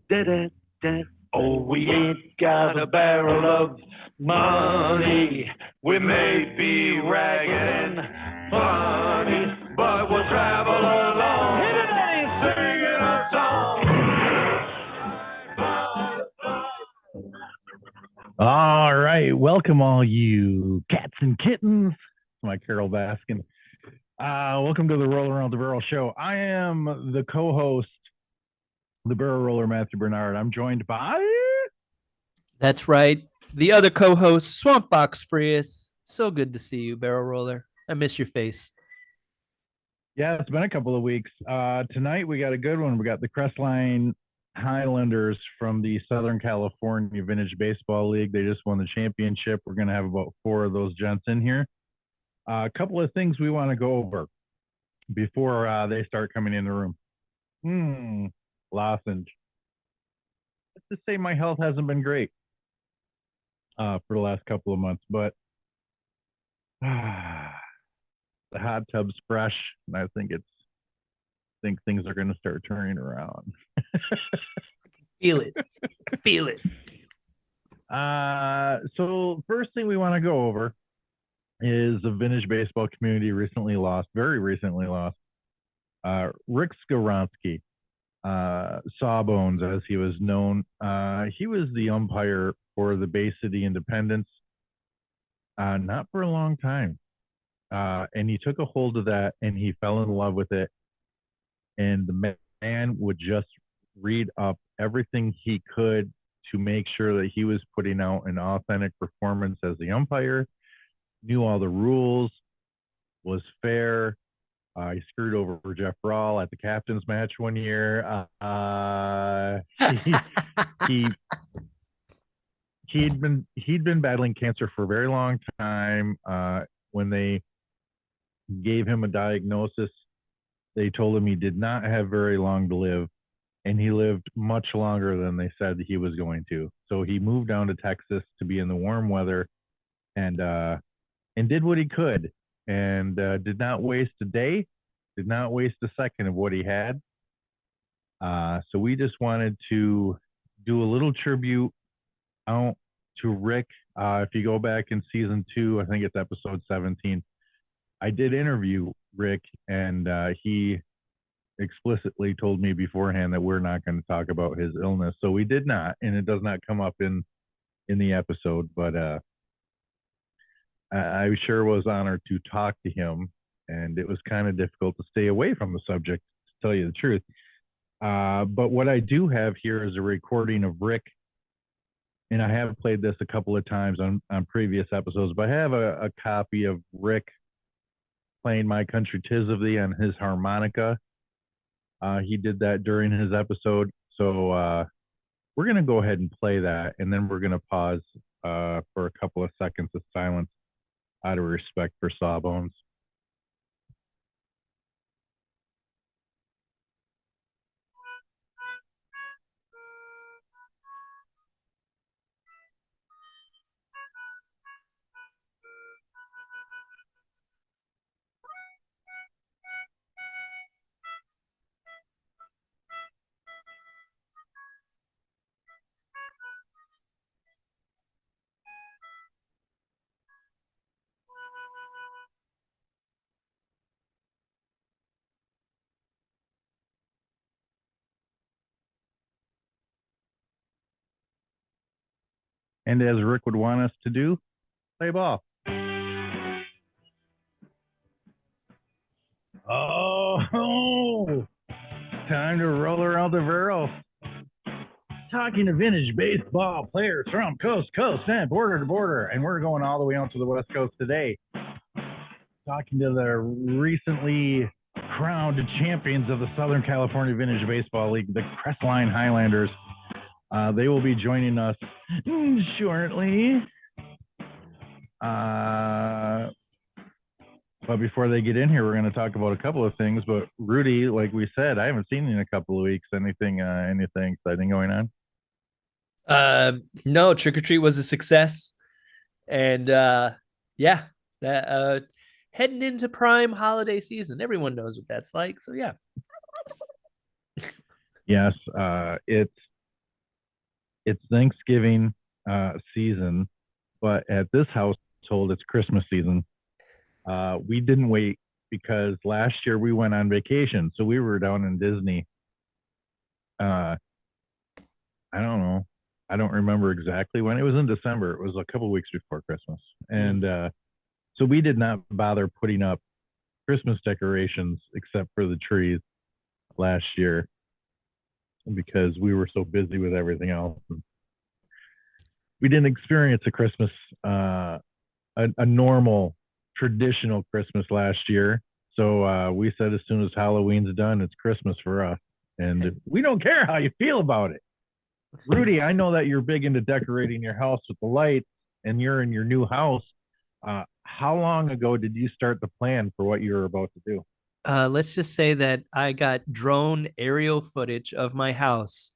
Da-da-da. Oh, we ain't got a barrel of money. We may be ragged and funny, but we'll travel along. Hit it and singing a song. All right. Welcome, all you cats and kittens. My Carol Baskin. Welcome to the Roll Around the Barrel show. I am the co-host, the barrel roller, Matthew Bernard. I'm joined by... That's right. The other co-host, Swampbox Frias. So good to see you, barrel roller. I miss your face. Yeah, it's been a couple of weeks. Tonight we got a good one. We got the Crestline Highlanders from the Southern California Vintage Baseball League. They just won the championship. We're going to have about 4 of those gents in here. A couple of things we want to go over before they start coming in the room. Lozenge. Let's just say my health hasn't been great for the last couple of months, but the hot tub's fresh, and I think things are going to start turning around. Feel it. Feel it. So first thing we want to go over is the vintage baseball community very recently lost, Rick Skowronski, Sawbones, as he was known. He was the umpire for the Bay City Independence, not for a long time. And he took a hold of that and he fell in love with it. And the man would just read up everything he could to make sure that he was putting out an authentic performance as the umpire, knew all the rules, was fair. He screwed over Jeff Rawl at the captain's match one year. He'd been battling cancer for a very long time. When they gave him a diagnosis, they told him he did not have very long to live, and he lived much longer than they said he was going to. So he moved down to Texas to be in the warm weather, and did what he could, and did not waste a day, did not waste a second of what he had. So we just wanted to do a little tribute out to Rick. If you go back in season 2, I think it's episode 17, I did interview Rick, and he explicitly told me beforehand that we're not going to talk about his illness. So we did not, and it does not come up in the episode, but I sure was honored to talk to him, and it was kind of difficult to stay away from the subject, to tell you the truth. But what I do have here is a recording of Rick, and I have played this a couple of times on previous episodes, but I have a copy of Rick playing My Country 'Tis of Thee on his harmonica. He did that during his episode. So we're going to go ahead and play that, and then we're going to pause for a couple of seconds of silence out of respect for Sawbones. And as Rick would want us to do, play ball. Oh, time to roll around the barrel. Talking to vintage baseball players from coast to coast and border to border. And we're going all the way out to the West Coast today. Talking to the recently crowned champions of the Southern California Vintage Baseball League, the Crestline Highlanders. They will be joining us shortly. But before they get in here, we're going to talk about a couple of things. But Rudy, like we said, I haven't seen you in a couple of weeks. Anything exciting going on? No, Trick or Treat was a success. And heading into prime holiday season. Everyone knows what that's like. So yeah. Yes, it's Thanksgiving season, but at this household, it's Christmas season. We didn't wait because last year we went on vacation, so we were down in Disney. I don't know. I don't remember exactly when. It was in December. It was a couple weeks before Christmas, and so we did not bother putting up Christmas decorations except for the trees last year because we were so busy with everything else. We didn't experience a Christmas, a normal, traditional Christmas last year. So we said as soon as Halloween's done, it's Christmas for us. And we don't care how you feel about it. Rudy, I know that you're big into decorating your house with the lights and you're in your new house. How long ago did you start the plan for what you're about to do? Let's just say that I got drone aerial footage of my house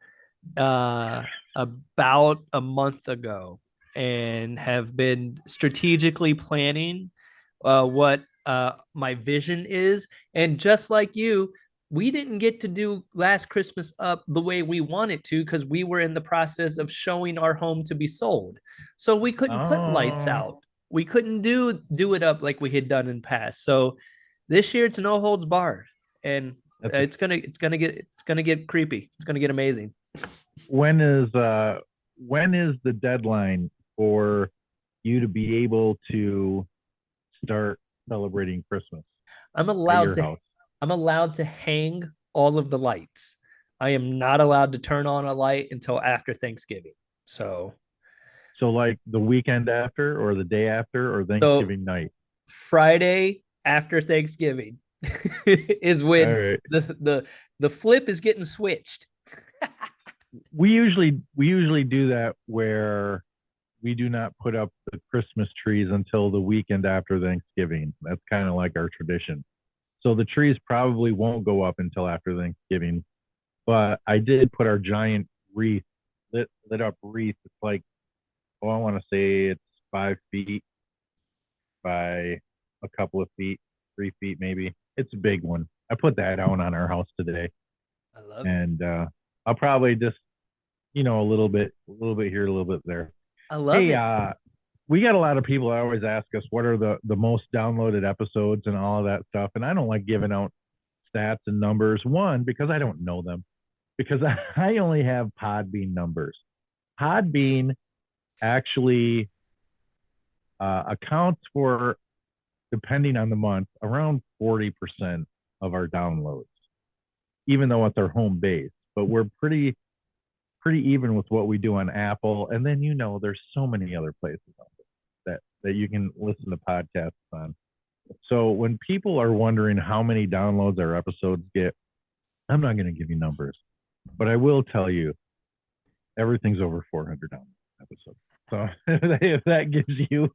about a month ago and have been strategically planning what my vision is. And just like you, we didn't get to do last Christmas up the way we wanted to because we were in the process of showing our home to be sold. So we couldn't put lights out. We couldn't do it up like we had done in past. So this year it's no holds barred, and it's gonna get creepy. It's gonna get amazing. When is the deadline for you to be able to start celebrating Christmas I'm at allowed your to house? I'm allowed to hang all of the lights. I am not allowed to turn on a light until after Thanksgiving. So So like the weekend after or the day after or so Thanksgiving night? Friday after Thanksgiving is All when right. the flip is getting switched. We usually do that where we do not put up the Christmas trees until the weekend after Thanksgiving. That's kind of like our tradition. So the trees probably won't go up until after Thanksgiving. But I did put our giant wreath, lit up wreath. It's like, oh, I want to say it's 5 feet by a couple of feet, 3 feet maybe. It's a big one. I put that out on our house today, I love it. and I'll probably just, a little bit here, a little bit there. I love Hey, it. we got a lot of people that always ask us what are the most downloaded episodes and all of that stuff, and I don't like giving out stats and numbers. One, because I don't know them, because I only have Podbean numbers. Podbean actually accounts for, depending on the month, around 40% of our downloads, even though it's our home base. But we're pretty even with what we do on Apple. And then there's so many other places out there that you can listen to podcasts on. So when people are wondering how many downloads our episodes get, I'm not going to give you numbers, but I will tell you everything's over 400 episodes. So if that gives you,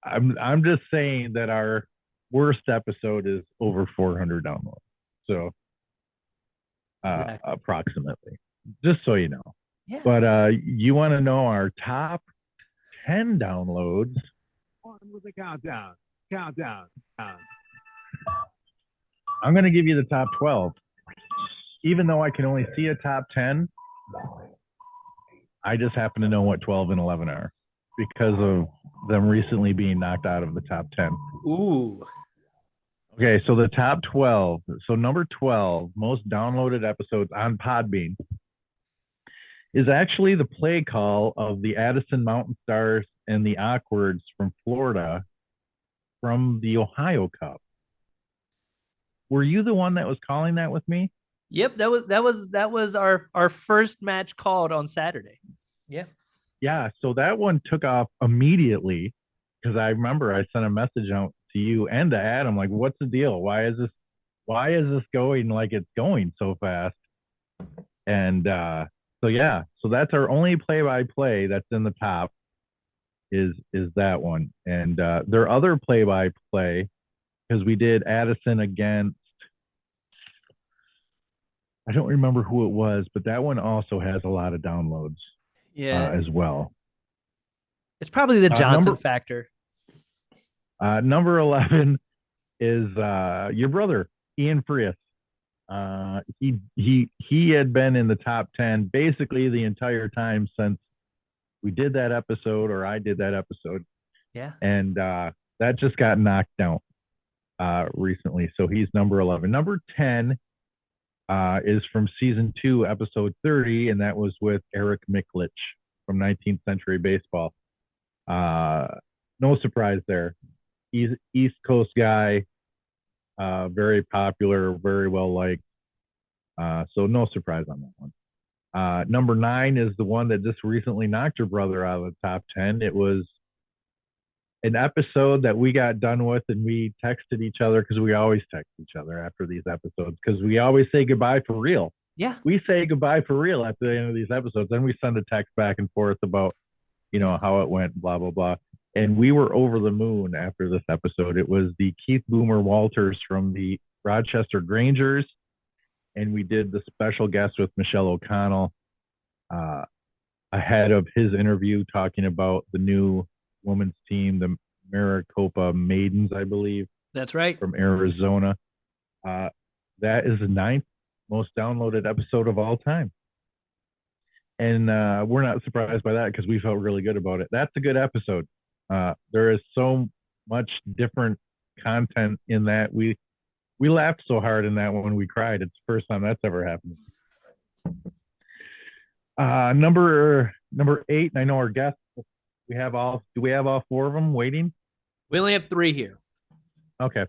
I'm just saying that our worst episode is over 400 downloads. So Exactly. approximately, just so you know. Yeah. But you want to know our top 10 downloads? On with the countdown. Countdown. I'm going to give you the top 12. Even though I can only see a top 10, I just happen to know what 12 and 11 are because of them recently being knocked out of the top 10. Ooh. Okay, so the top 12. So number 12, most downloaded episodes on Podbean, is actually the play call of the Addison Mountain Stars and the Awkwards from Florida from the Ohio Cup. Were you the one that was calling that with me? Yep, that was our first match called on Saturday. Yeah. Yeah, so that one took off immediately because I remember I sent a message out to you and to Adam, like, what's the deal? Why is this going like it's going so fast? And so that's our only play-by-play that's in the top is that one. And their other play-by-play, because we did Addison against, I don't remember who it was, but that one also has a lot of downloads as well. It's probably the Johnson number, factor. Number 11 is your brother, Ian Frias. He had been in the top 10 basically the entire time since we did that episode, or I did that episode. Yeah. And that just got knocked out recently. So he's number 11. Number 10 is from season 2, episode 30, and that was with Eric Miklich from 19th Century Baseball. No surprise there. He's East Coast guy, very popular, very well liked. So no surprise on that one. Number 9 is the one that just recently knocked her brother out of the top 10. It was an episode that we got done with, and we texted each other, because we always text each other after these episodes, because we always say goodbye for real. Yeah. We say goodbye for real at the end of these episodes. Then we send a text back and forth about, how it went, blah, blah, blah. And we were over the moon after this episode. It was the Keith Boomer Walters from the Rochester Grangers, and we did the special guest with Michelle O'Connell ahead of his interview, talking about the new women's team, the Maricopa Maidens, I believe. That's right. From Arizona. That is the 9th most downloaded episode of all time. And we're not surprised by that, because we felt really good about it. That's a good episode. There is so much different content in that. We laughed so hard in that one we cried. It's the first time that's ever happened. Number 8, and I know our guests. Do we have all 4 of them waiting? We only have 3 here. Okay.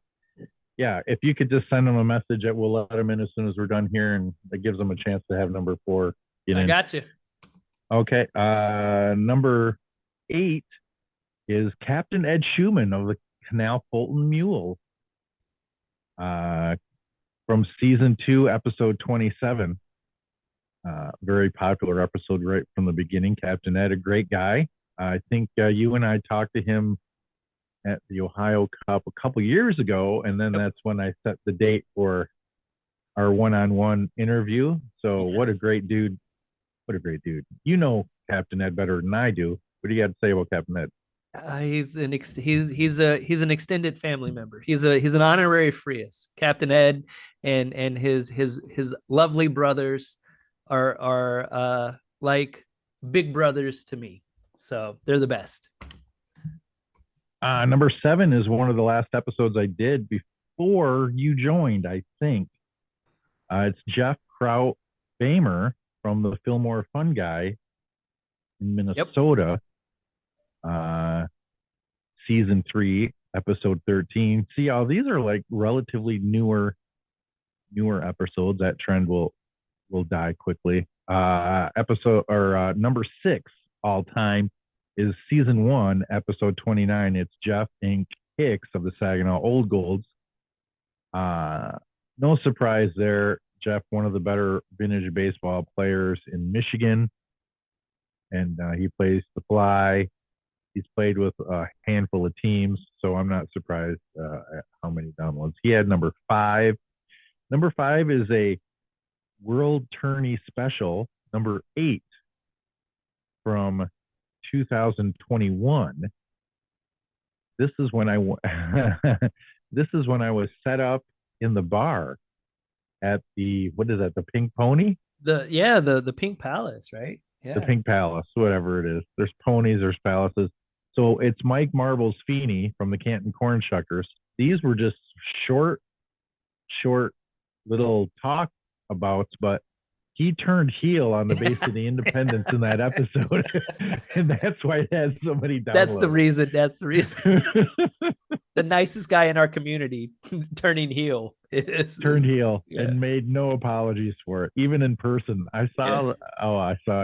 Yeah, if you could just send them a message, we'll let them in as soon as we're done here, and that gives them a chance to have number 4 get in. I got you. Okay. Number 8 is Captain Ed Schumann of the Canal Fulton Mules. From season 2, episode 27. Very popular episode right from the beginning. Captain Ed, a great guy. I think you and I talked to him at the Ohio Cup a couple years ago, and then that's when I set the date for our one-on-one interview. So What a great dude. What a great dude. You know Captain Ed better than I do. What do you got to say about Captain Ed? He's an extended family member. He's an honorary Frias. Captain Ed and his lovely brothers are like big brothers to me. So they're the best. Number 7 is one of the last episodes I did before you joined, I think. It's Jeff Kraut Bamer from the Fillmore Fun Guy in Minnesota. Yep. Season 3, episode 13. See, all these are like relatively newer episodes. That trend will die quickly. Number 6 all time is season 1, episode 29. It's Jeff Inc. Hicks of the Saginaw Old Golds. No surprise there. Jeff, one of the better vintage baseball players in Michigan, and he plays the fly. He's played with a handful of teams, so I'm not surprised at how many downloads. He had number 5. Number 5 is a World Tourney special, number 8 from 2021. This is when I was set up in the bar at the the Pink Pony? The Pink Palace, right? Yeah. The Pink Palace, whatever it is. There's ponies, there's palaces. So it's Mike Marbles Feeney from the Canton Corn Shuckers. These were just short little talk abouts, but he turned heel on the base of the Independence in that episode. And that's why it has so many downloads. That's the reason. The nicest guy in our community turning heel. Turned heel and made no apologies for it. Even in person. I saw it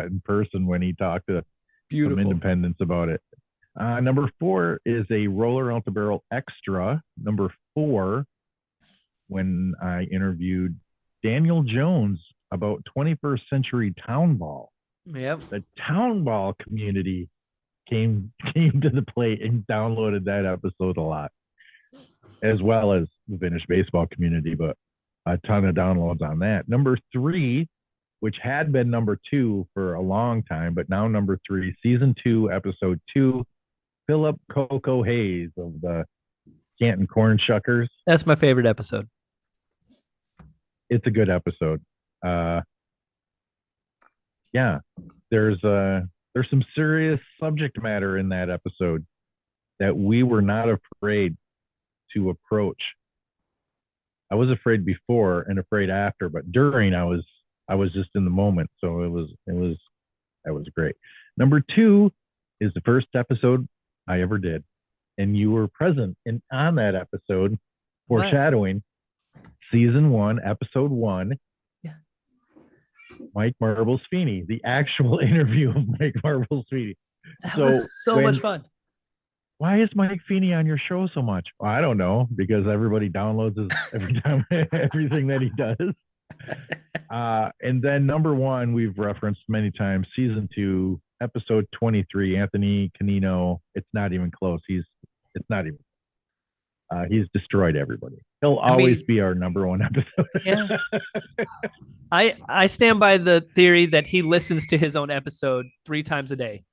in person when he talked to some independents about it. Number 4 is a Roller Out the Barrel extra. Number 4, when I interviewed Daniel Jones about 21st Century Town Ball. Yep. The Town Ball community came to the plate and downloaded that episode a lot, as well as the vintage baseball community, but a ton of downloads on that. Number 3, which had been number 2 for a long time, but now number 3, season 2, episode 2, Philip Coco Hayes of the Canton Corn Shuckers. That's my favorite episode. it's a good episode. Yeah, there's some serious subject matter in that episode that we were not afraid to approach. I was afraid before and afraid after, but during I was just in the moment. So that was great. Number 2 is the first episode I ever did, and you were present on that episode, foreshadowing season 1, episode 1. Yeah. Mike Marbles Feeney, the actual interview of Mike Marbles Feeney. That was so much fun. Why is Mike Feeney on your show so much? Well, I don't know, because everybody downloads his everything that he does. And then number 1, we've referenced many times, season 2, episode 23, Anthony Canino. It's not even close. He's destroyed everybody. He'll always be our number 1 episode. Yeah. I stand by the theory that he listens to his own episode 3 times a day.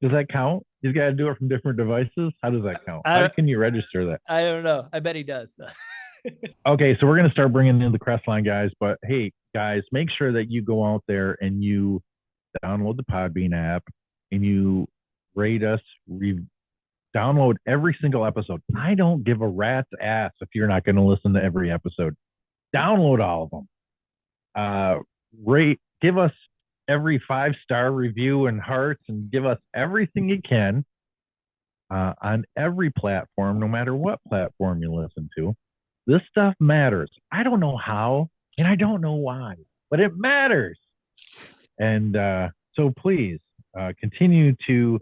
Does that count? He's got to do it from different devices. How does that count? How can you register that? I don't know. I bet he does. Okay, so we're going to start bringing in the Crestline guys. But hey, guys, make sure that you go out there and you download the Podbean app and you rate us. Download every single episode. I don't give a rat's ass if you're not going to listen to every episode. Download all of them. Give us every 5-star review and hearts, and give us everything you can on every platform, no matter what platform you listen to. This stuff matters. I don't know how, and I don't know why, but it matters. And so please continue to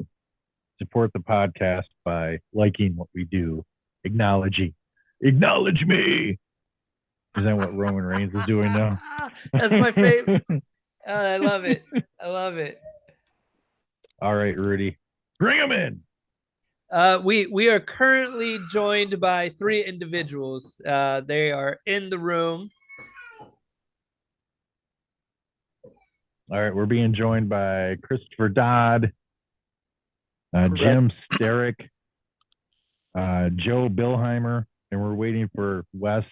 support the podcast by liking what we do, acknowledge me. Is that what Roman Reigns is doing now? That's my favorite. I love it. I love it. All right, Rudy, bring them in. We are currently joined by 3 individuals. They are in the room. All right, we're being joined by Christopher Dodd, Jim Sterick, Joe Billheimer, and we're waiting for Wes.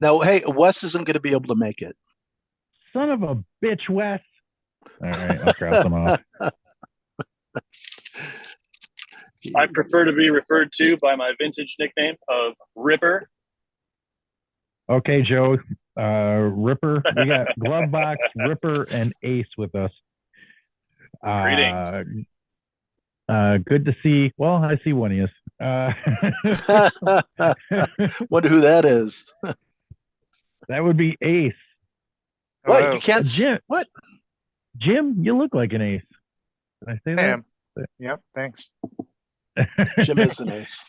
No, hey, Wes isn't going to be able to make it. Son of a bitch, Wes. All right, I'll cross them off. I prefer to be referred to by my vintage nickname of Ripper. Okay, Joe. Ripper. We got Glovebox, Ripper, and Ace with us. Greetings. Good to see. Well, I see one of you. Wonder who that is. That would be Ace. What? You can't. Jim. What? Jim, you look like an ace. Did I say that? Yep. Thanks. Jim is an ace.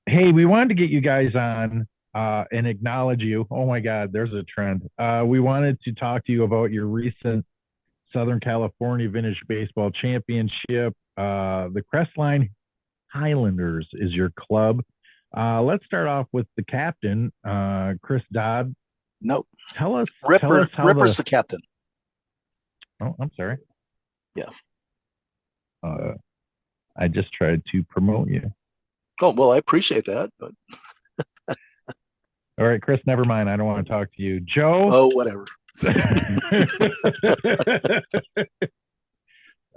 Hey, we wanted to get you guys on and acknowledge you. Oh my God, there's a trend. We wanted to talk to you about your recent Southern California Vintage Baseball Championship. The Crestline Highlanders is your club. Let's start off with the captain, Chris Dodd. Nope. Tell us how Ripper's the captain. Oh, I'm sorry. Yeah. I just tried to promote you. Oh, well, I appreciate that, but all right, Chris, never mind. I don't want to talk to you. Joe. Oh, whatever.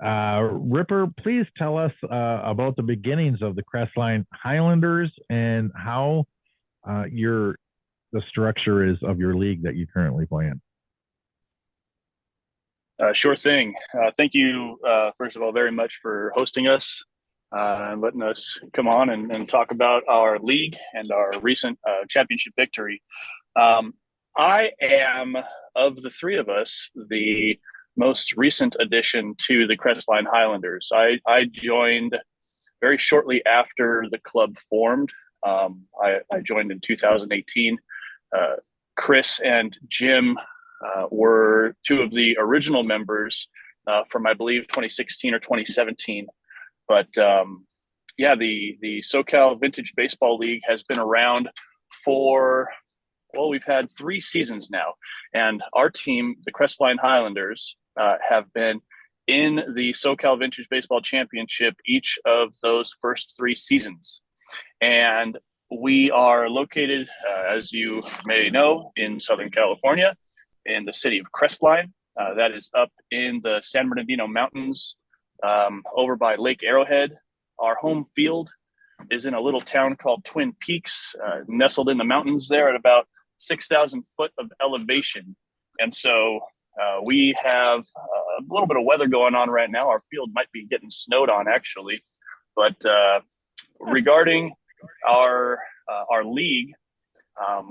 Ripper, please tell us about the beginnings of the Crestline Highlanders and how the structure is of your league that you currently play in. Sure thing. Thank you, first of all, very much for hosting us and letting us come on and talk about our league and our recent championship victory. I am, of the 3 of us, the most recent addition to the Crestline Highlanders. I joined very shortly after the club formed. I joined in 2018. Chris and Jim were 2 of the original members from, I believe, 2016 or 2017. But yeah, the SoCal Vintage Baseball League has been around for, well, we've had 3 seasons now. And our team, the Crestline Highlanders, have been in the SoCal Vintage Baseball Championship each of those first 3 seasons. And we are located, as you may know, in Southern California, in the city of Crestline. That is up in the San Bernardino Mountains, over by Lake Arrowhead. Our home field is in a little town called Twin Peaks, nestled in the mountains there at about 6,000 foot of elevation. And so we have a little bit of weather going on right now. Our field might be getting snowed on, actually. But regarding our league,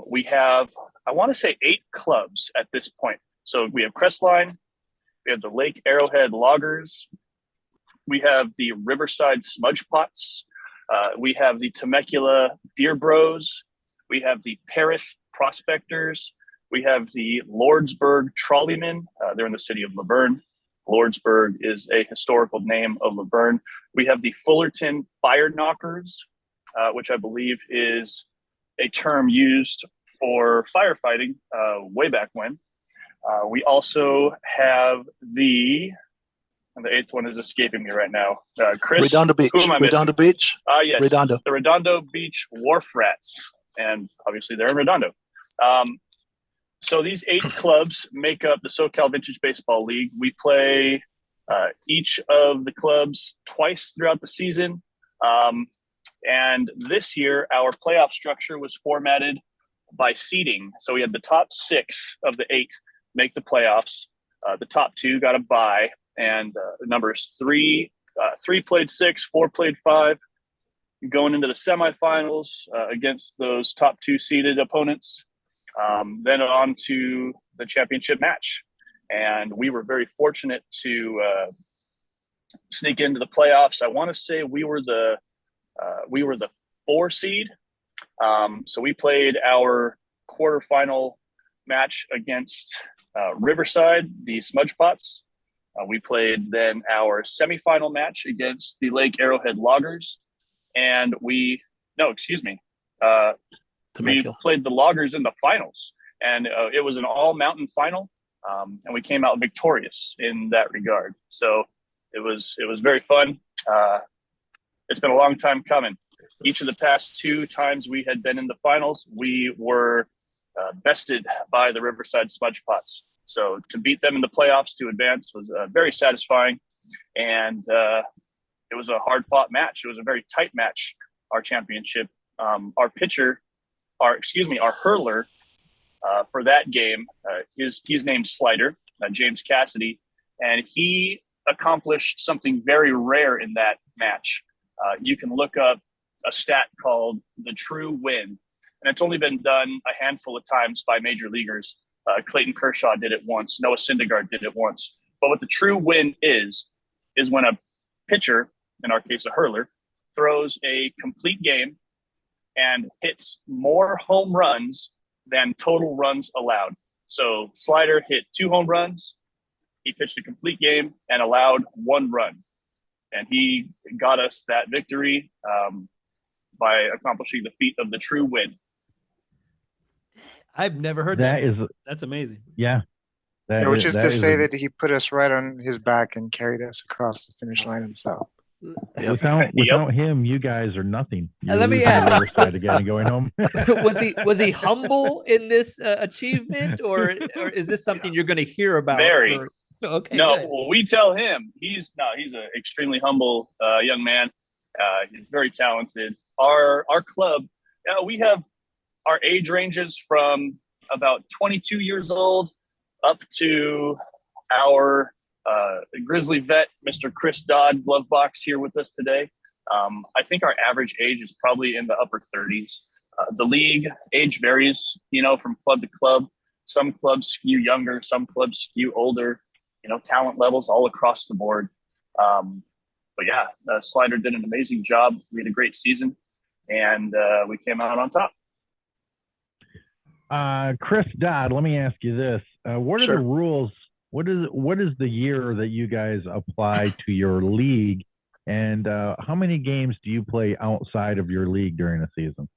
we have, I want to say, 8 clubs at this point. So we have Crestline, we have the Lake Arrowhead Loggers, we have the Riverside Smudge Pots, we have the Temecula Deer Bros, we have the Paris Prospectors, we have the Lordsburg Trolleymen. They're in the city of Laverne. Lordsburg is a historical name of Laverne. We have the Fullerton Fire Knockers, which I believe is a term used for firefighting way back when. We also have the 8th one is escaping me right now. Chris, Redondo Beach. who am I missing? Redondo Beach. Yes, Redondo. The Redondo Beach Wharf Rats, and obviously they're in Redondo. So these 8 clubs make up the SoCal Vintage Baseball League. We play each of the clubs twice throughout the season. And this year, our playoff structure was formatted by seeding. So we had the top 6 of the 8 make the playoffs. The top 2 got a bye, and numbers 3 played 6, 4 played 5, going into the semifinals against those top 2 seeded opponents. Then on to the championship match, and we were very fortunate to sneak into the playoffs. I want to say we were the 4 seed. So we played our quarterfinal match against Riverside, the Smudge Pots. We played then our semifinal match against the Lake Arrowhead Loggers, and we played the Loggers in the finals, and it was an all-mountain final, and we came out victorious in that regard. So it was very fun. It's been a long time coming. Each of the past 2 times we had been in the finals, we were bested by the Riverside Smudge Pots. So to beat them in the playoffs to advance was very satisfying, and it was a hard-fought match. It was a very tight match, our championship. Our hurler for that game, he's named Slider, James Cassidy, and he accomplished something very rare in that match. You can look up a stat called the true win, and it's only been done a handful of times by major leaguers. Clayton Kershaw did it once. Noah Syndergaard did it once. But what the true win is when a pitcher, in our case a hurler, throws a complete game and hits more home runs than total runs allowed. So Slider hit 2 home runs. He pitched a complete game and allowed 1 run. And he got us that victory by accomplishing the feat of the true win. I've never heard that. That's amazing. Yeah. Which is to say that he put us right on his back and carried us across the finish line himself. Without him, you guys are nothing. Let me ask. Riverside again and going home. was he humble in this achievement, or is this something you're going to hear about? Very. Okay. No, good. well, we tell him he's an extremely humble young man. He's very talented. Our club, we have our age ranges from about 22 years old up to our Grizzly vet, Mr. Chris Dodd, glove box here with us today. I think our average age is probably in the upper 30s. The league age varies, from club to club. Some clubs skew younger, some clubs skew older. Talent levels all across the board. But yeah, Slider did an amazing job. We had a great season, and we came out on top. Chris Dodd, let me ask you this: what are the rules? What is the year that you guys apply to your league, and how many games do you play outside of your league during a season?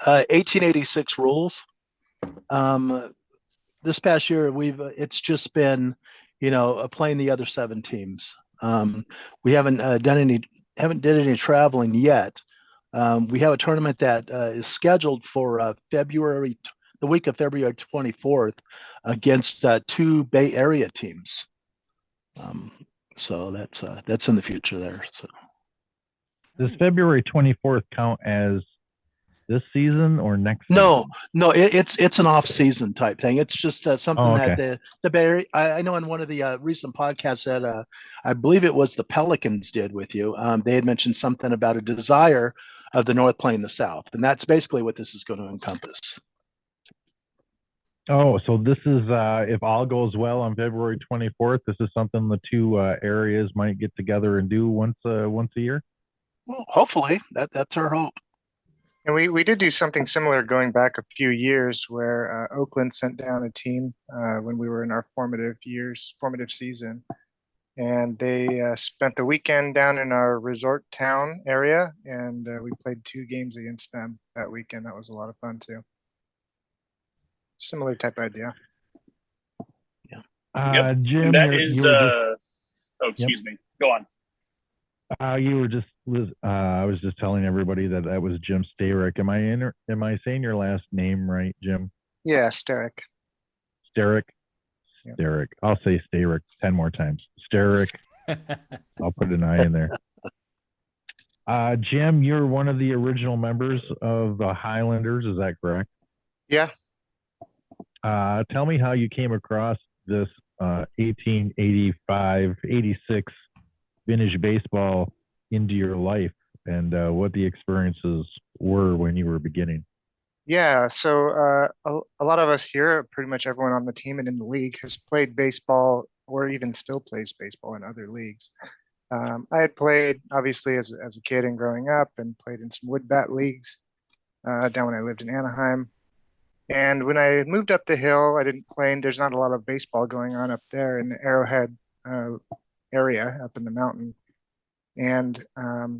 1886 rules. This past year, it's just been, playing the other 7 teams. We haven't did any traveling yet, We have a tournament that is scheduled for the week of February 24th, against two Bay Area teams. So that's in the future there. So Does February 24th count as this season or next no, season? no, it's an off-season type thing. It's just something Oh, that okay. the Bay Area, I know in one of the recent podcasts that I believe it was the Pelicans did with you. They had mentioned something about a desire of the North playing the South, and that's basically what this is going to encompass. Oh, so this is if all goes well on February 24th, this is something the two areas might get together and do once a year. Well, hopefully that's our hope. And we did do something similar going back a few years where Oakland sent down a team when we were in our formative season. And they spent the weekend down in our resort town area, and we played 2 games against them that weekend. That was a lot of fun too. Similar type idea. Yep. Jim, That you is, were just, oh, excuse me. Go on. I was just telling everybody that was Jim Starick. Am I saying your last name right, Jim? Yeah, Steric. Starick? Yep. Starick. I'll say Starick 10 more times. Starick. I'll put an I in there. Jim, you're one of the original members of the Highlanders, is that correct? Yeah. Tell me how you came across this 1885, 86 vintage baseball into your life, and what the experiences were when you were beginning. Yeah, so a lot of us here, pretty much everyone on the team and in the league, has played baseball or even still plays baseball in other leagues. I had played, obviously, as a kid and growing up, and played in some wood bat leagues down when I lived in Anaheim. And when I moved up the hill, I didn't play, and there's not a lot of baseball going on up there in the Arrowhead area up in the mountain. And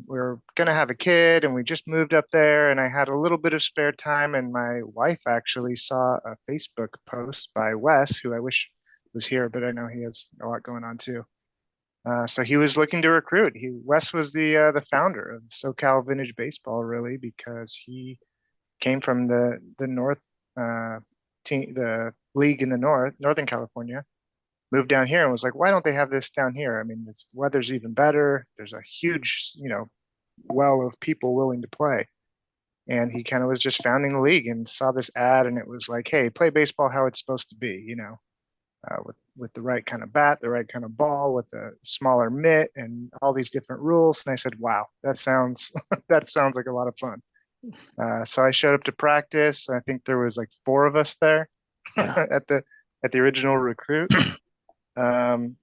we were going to have a kid, and we just moved up there, and I had a little bit of spare time, and my wife actually saw a Facebook post by Wes, who I wish was here, but I know he has a lot going on too. So he was looking to recruit. Wes was the founder of SoCal Vintage Baseball, really, because he came from the North team, the league in the Northern California, moved down here and was like, why don't they have this down here? I mean, the weather's even better. There's a huge, well of people willing to play. And he kind of was just founding the league and saw this ad, and it was like, hey, play baseball how it's supposed to be, with the right kind of bat, the right kind of ball, with a smaller mitt, and all these different rules. And I said, wow, that sounds that sounds like a lot of fun. So I showed up to practice. I think there was like 4 of us there at the original recruit. And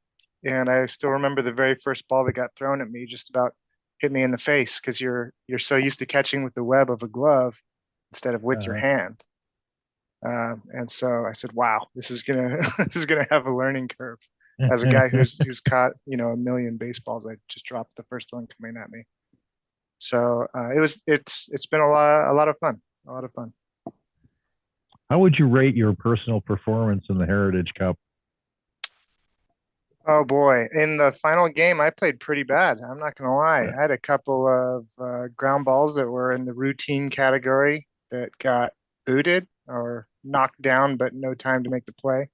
I still remember the very first ball that got thrown at me just about hit me in the face, because you're so used to catching with the web of a glove instead of with your hand. And so I said, wow, this is gonna this is gonna have a learning curve. As a guy who's caught a million baseballs, I just dropped the first one coming at me. So it's been a lot of fun. A lot of fun. How would you rate your personal performance in the Heritage Cup? Oh boy, in the final game, I played pretty bad. I'm not gonna lie. I had a couple of ground balls that were in the routine category that got booted or knocked down, but no time to make the play.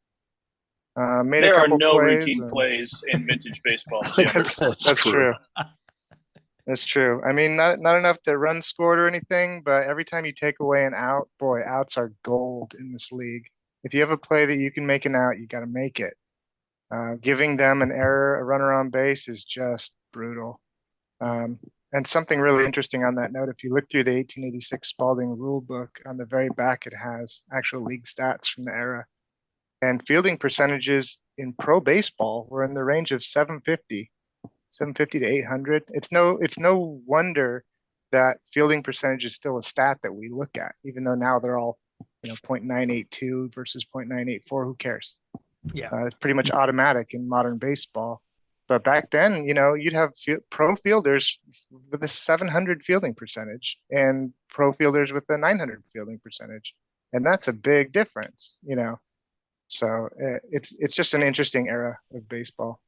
Made There a are couple no plays. routine plays in vintage baseball, Jim. That's true. That's true. I mean, not enough that runs scored or anything, but every time you take away an out, boy, outs are gold in this league. If you have a play that you can make an out, you got to make it. Giving them an error, a runner on base, is just brutal. And something really interesting on that note, if you look through the 1886 Spalding rule book, on the very back, it has actual league stats from the era. And fielding percentages in pro baseball were in the range of 750 to 800. It's no wonder that fielding percentage is still a stat that we look at, even though now they're all 0.982 versus 0.984. Who cares? Yeah. It's pretty much automatic in modern baseball. But back then, you'd have pro fielders with a 700 fielding percentage and pro fielders with a 900 fielding percentage. And that's a big difference, So it's just an interesting era of baseball.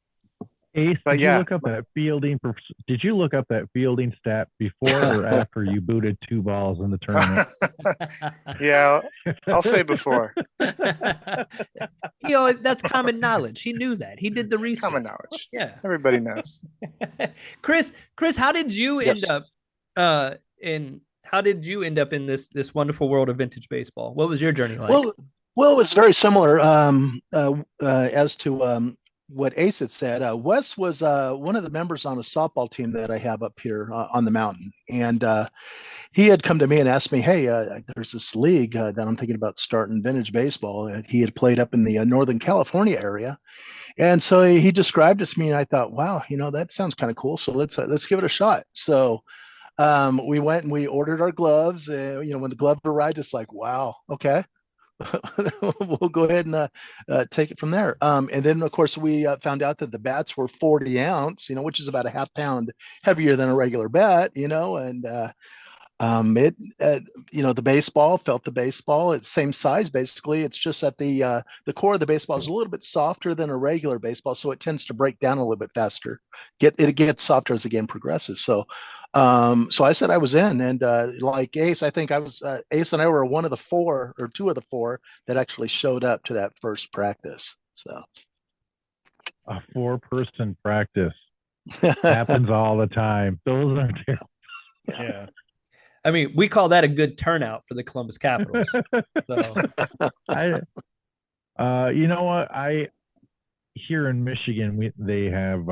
Ace, But did you yeah. look up that fielding? Did you look up that fielding stat before or after you booted 2 balls in the tournament? Yeah, I'll say before. That's common knowledge. He knew that. He did the research. Common knowledge. Yeah. Everybody knows. Chris, how did you end Yes. up in this wonderful world of vintage baseball? What was your journey like? Well, it was very similar as to what Ace had said. Wes was one of the members on a softball team that I have up here on the mountain, and he had come to me and asked me, "Hey, there's this league that I'm thinking about starting vintage baseball." And he had played up in the Northern California area, and so he described it to me, and I thought, "Wow, that sounds kind of cool. So let's give it a shot." So we went and we ordered our gloves. When the glove arrived, it's like, wow, okay. We'll go ahead and take it from there. And then, of course, we found out that the bats were 40 ounce, which is about a half pound heavier than a regular bat, and the baseball felt the baseball. It's same size, basically. It's just that the core of the baseball is a little bit softer than a regular baseball, so it tends to break down a little bit faster. It gets softer as the game progresses. So I said I was in, and like Ace, I think Ace and I were one of the 4 or 2 of the 4 that actually showed up to that first practice. So A 4-person practice happens all the time. Those are terrible. Yeah. I mean, we call that a good turnout for the Columbus Capitals. So you know what? Here in Michigan, they have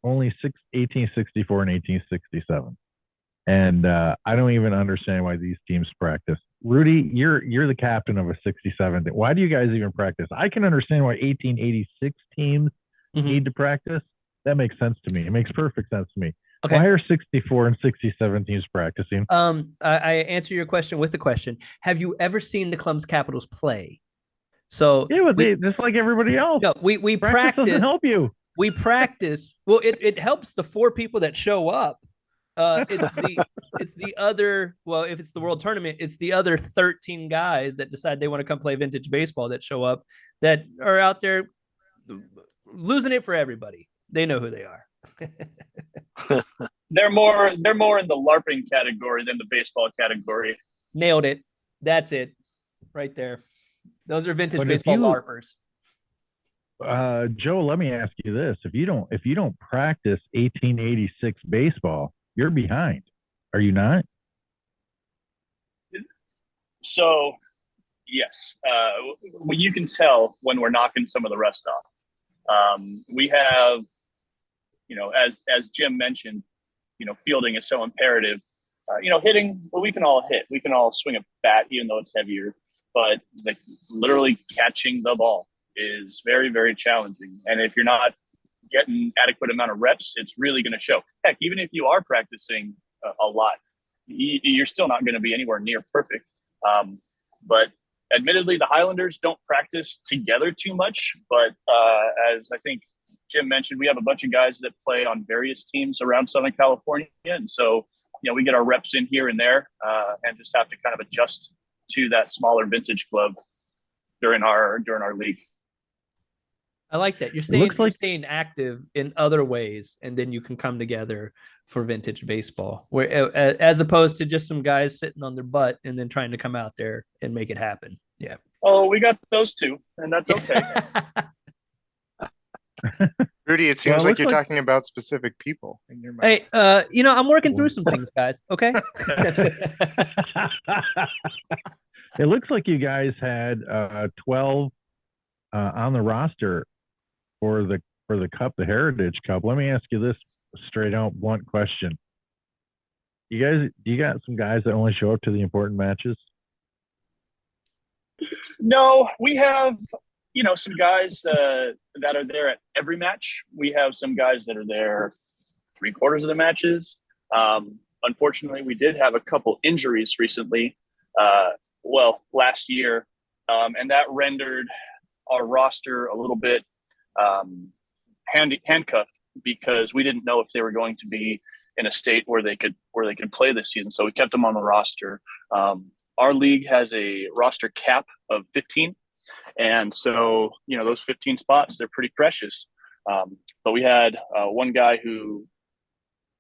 only 1864 and 1867, and I don't even understand why these teams practice. Rudy, you're the captain of a 67. Why do you guys even practice? I can understand why 1886 teams need to practice. That makes sense to me. It makes perfect sense to me. Okay. Why are 64 and 67 teams practicing? I answer your question with a question. Have you ever seen the Columbus Capitals play? So yeah, but just like everybody else. No, we practice. Doesn't help you. We practice. Well, it helps the 4 people that show up. It's the other. Well, if it's the World Tournament, it's the other 13 guys that decide they want to come play vintage baseball that show up, that are out there losing it for everybody. They know who they are. They're more in the LARPing category than the baseball category. Nailed it. That's it, right there. Those are vintage baseball LARPers. Joe, let me ask you this: if you don't practice 1886 baseball, you're behind. Are you not? So, yes, you can tell when we're knocking some of the rest off. We have, as Jim mentioned, fielding is so imperative. Hitting, well, we can all hit. We can all swing a bat, even though it's heavier. But literally catching the ball is very, very challenging. And if you're not getting adequate amount of reps, it's really going to show. Heck, even if you are practicing a lot, you're still not going to be anywhere near perfect. But admittedly, the Highlanders don't practice together too much. But as I think Jim mentioned, we have a bunch of guys that play on various teams around Southern California. And so, we get our reps in here and there and just have to kind of adjust to that smaller vintage club during our league. I like that. You're staying active in other ways, and then you can come together for vintage baseball, where as opposed to just some guys sitting on their butt and then trying to come out there and make it happen. Yeah. Oh, we got those too, and that's okay. Rudy, it seems like you're talking about specific people in your mind. Hey, I'm working through some things, guys. Okay. It looks like you guys had 12 on the roster for the Cup, the Heritage Cup. Let me ask you this straight out blunt question. Do you got some guys that only show up to the important matches? No, we have some guys that are there at every match. We have some guys that are there 3/4 of the matches. Unfortunately, we did have a couple injuries recently. Last year, and that rendered our roster a little bit handcuffed because we didn't know if they were going to be in a state where they could play this season. So we kept them on the roster. Our league has a roster cap of 15. And so, those 15 spots, they're pretty precious. But we had one guy who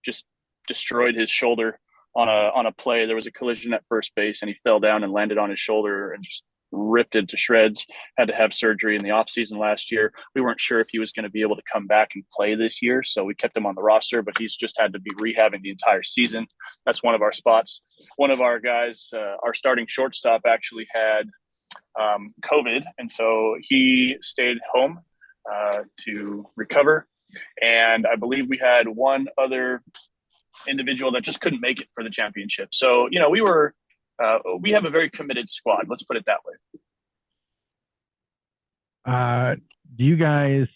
just destroyed his shoulder on a play. There was a collision at first base, and he fell down and landed on his shoulder and just ripped it to shreds. Had to have surgery in the offseason last year. We weren't sure if he was going to be able to come back and play this year, so we kept him on the roster, but he's just had to be rehabbing the entire season. That's one of our spots. One of our guys, our starting shortstop, actually had COVID, and so he stayed home to recover. And I believe we had one other individual that just couldn't make it for the championship. So, we have a very committed squad. Let's put it that way. Do you guys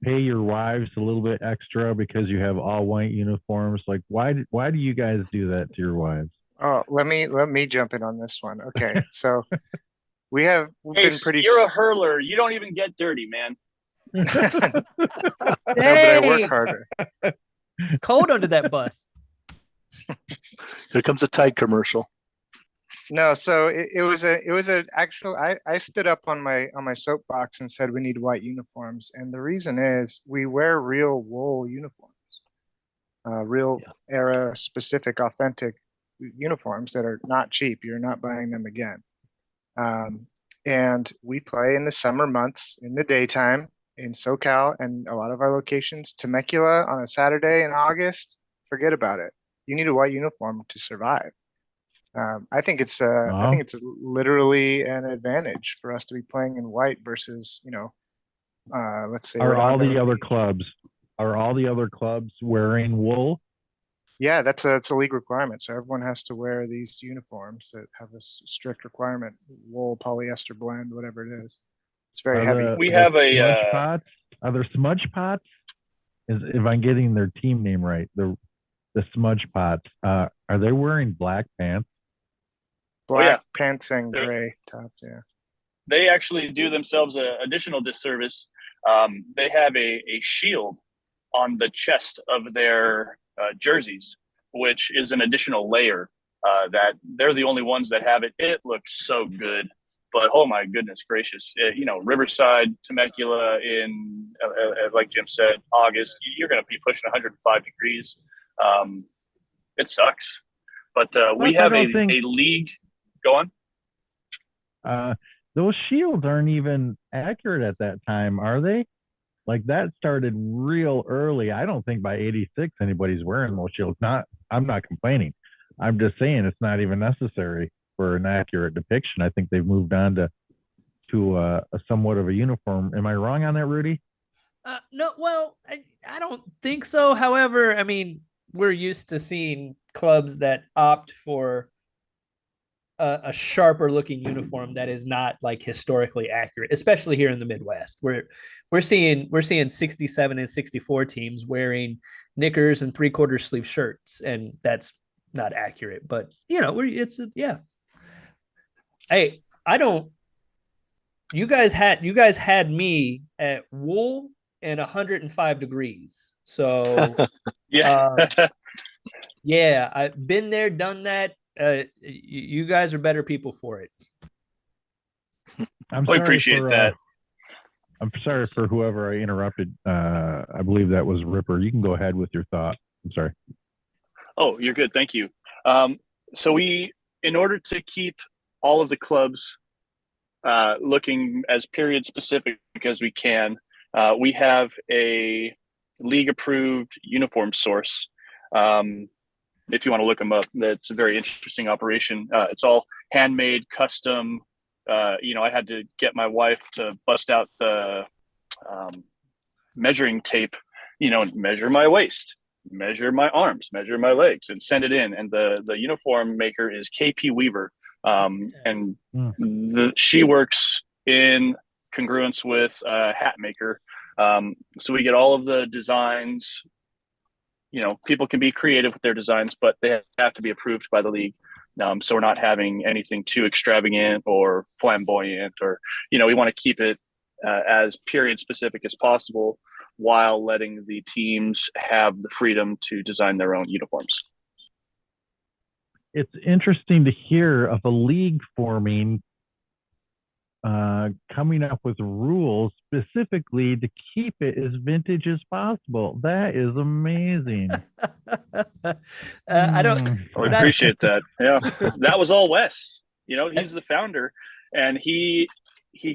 pay your wives a little bit extra because you have all white uniforms? Like, why do you guys do that to your wives? Oh, let me jump in on this one. Okay, so we've been pretty. You're a hurler. You don't even get dirty, man. No, but I work harder. Cold under that bus. Here comes a Tide commercial. No, so it was an actual. I stood up on my soapbox and said we need white uniforms, and the reason is we wear real wool uniforms, era specific, authentic uniforms that are not cheap. You're not buying them again. And we play in the summer months in the daytime in SoCal and a lot of our locations. Temecula on a Saturday in August, forget about it. You need a white uniform to survive. I think it's literally an advantage for us to be playing in white versus, let's say. Are all the other clubs wearing wool? Yeah, it's a league requirement. So everyone has to wear these uniforms that have a strict requirement: wool, polyester blend, whatever it is. It's very heavy. We have smudge pots. Are there smudge pots? If I'm getting their team name right, the smudge pots. Are they wearing black pants? Black pants and gray tops. Yeah. They actually do themselves an additional disservice. They have a shield on the chest of their jerseys, which is an additional layer that they're the only ones that have it. It looks so good, but oh my goodness gracious, Riverside, Temecula in, like Jim said, August, you're going to be pushing 105 degrees. It sucks, but we have a league. Go on. Those shields aren't even accurate at that time, are they? Like, that started real early. I don't think by 86 anybody's wearing those shields. I'm not complaining. I'm just saying it's not even necessary for an accurate depiction. I think they've moved on to a somewhat of a uniform. Am I wrong on that, Rudy? No, well, I don't think so. However, I mean, we're used to seeing clubs that opt for a sharper looking uniform that is not like historically accurate, especially here in the Midwest. We're seeing 67 and 64 teams wearing knickers and 3/4 sleeve shirts, and that's not accurate. But Hey, you guys had me at wool and 105 degrees. So yeah, I've been there, done that. You guys are better people for it. We appreciate that. I'm sorry for whoever I interrupted. I believe that was Ripper. You can go ahead with your thought. I'm sorry. Oh, you're good. Thank you. So in order to keep all of the clubs looking as period specific as we can, we have a league approved uniform source. If you want to look them up, that's a very interesting operation. It's all handmade, custom. I had to get my wife to bust out the measuring tape, measure my waist, measure my arms, measure my legs, and send it in. And the uniform maker is KP Weaver. And she works in congruence with a hat maker. So we get all of the designs. People can be creative with their designs, but they have to be approved by the league. So we're not having anything too extravagant or flamboyant, or, we want to keep it as period specific as possible while letting the teams have the freedom to design their own uniforms. It's interesting to hear of a league forming coming up with rules specifically to keep it as vintage as possible. That is amazing. I don't. We not- appreciate that. Yeah, that was all Wes. You know, he's the founder, and he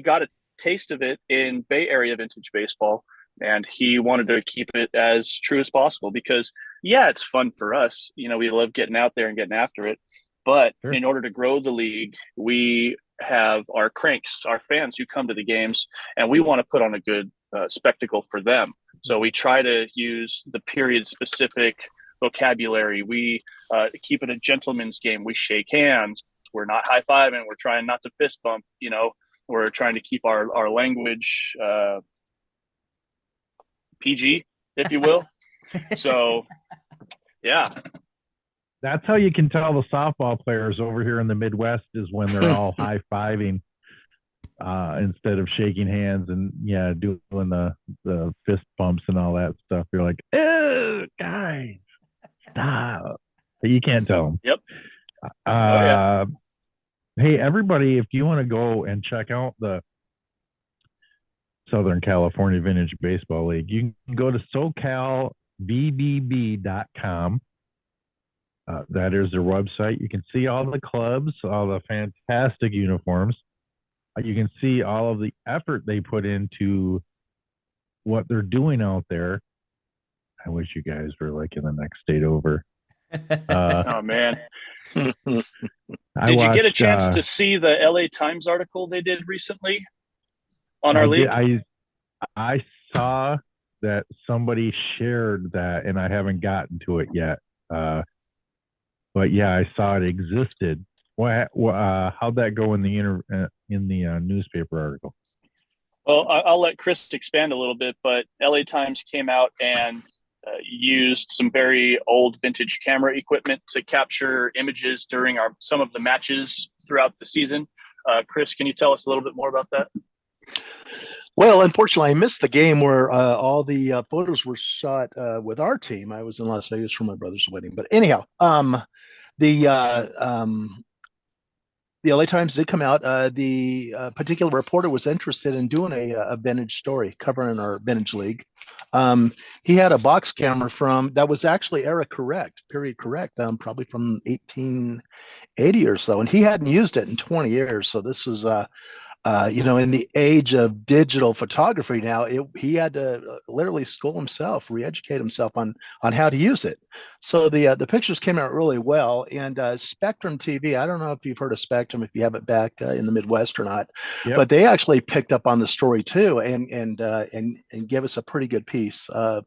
got a taste of it in Bay Area vintage baseball, and he wanted to keep it as true as possible because, yeah, it's fun for us. You know, we love getting out there and getting after it, but Sure. in order to grow the league, we have our cranks, our fans who come to the games, and we want to put on a good spectacle for them. So we try to use the period specific vocabulary. We keep it a gentleman's game. We shake hands. We're not high fiving. We're trying not to fist bump. You know, we're trying to keep our language PG, if you will. So, yeah. That's how you can tell the softball players over here in the Midwest is when they're all high fiving instead of shaking hands and doing the fist bumps and all that stuff. You're like, oh, guys, stop. But you can't tell them. Yep. Yeah. Hey, everybody, if you want to go and check out the Southern California Vintage Baseball League, you can go to SoCalVBB.com. That is their website. You can see all the clubs, all the fantastic uniforms. You can see all of the effort they put into what they're doing out there. I wish you guys were like in the next state over. Oh, man. I Did you get a watched, chance to see the LA Times article they did recently on our league? I saw that somebody shared that, and I haven't gotten to it yet. But yeah, I saw it existed. How'd that go in the newspaper article? Well, I'll let Chris expand a little bit, but LA Times came out and used some very old vintage camera equipment to capture images during some of the matches throughout the season. Chris, can you tell us a little bit more about that? Well, unfortunately, I missed the game where all the photos were shot with our team. I was in Las Vegas for my brother's wedding. But anyhow, the LA Times did come out. The particular reporter was interested in doing a vintage story covering our vintage league. He had a box camera that was actually period correct, probably from 1880 or so, and he hadn't used it in 20 years. So this was in the age of digital photography now, he had to literally school himself, re-educate himself on how to use it. So the pictures came out really well. And Spectrum TV, I don't know if you've heard of Spectrum, if you have it back in the Midwest or not, but they actually picked up on the story too, and gave us a pretty good piece of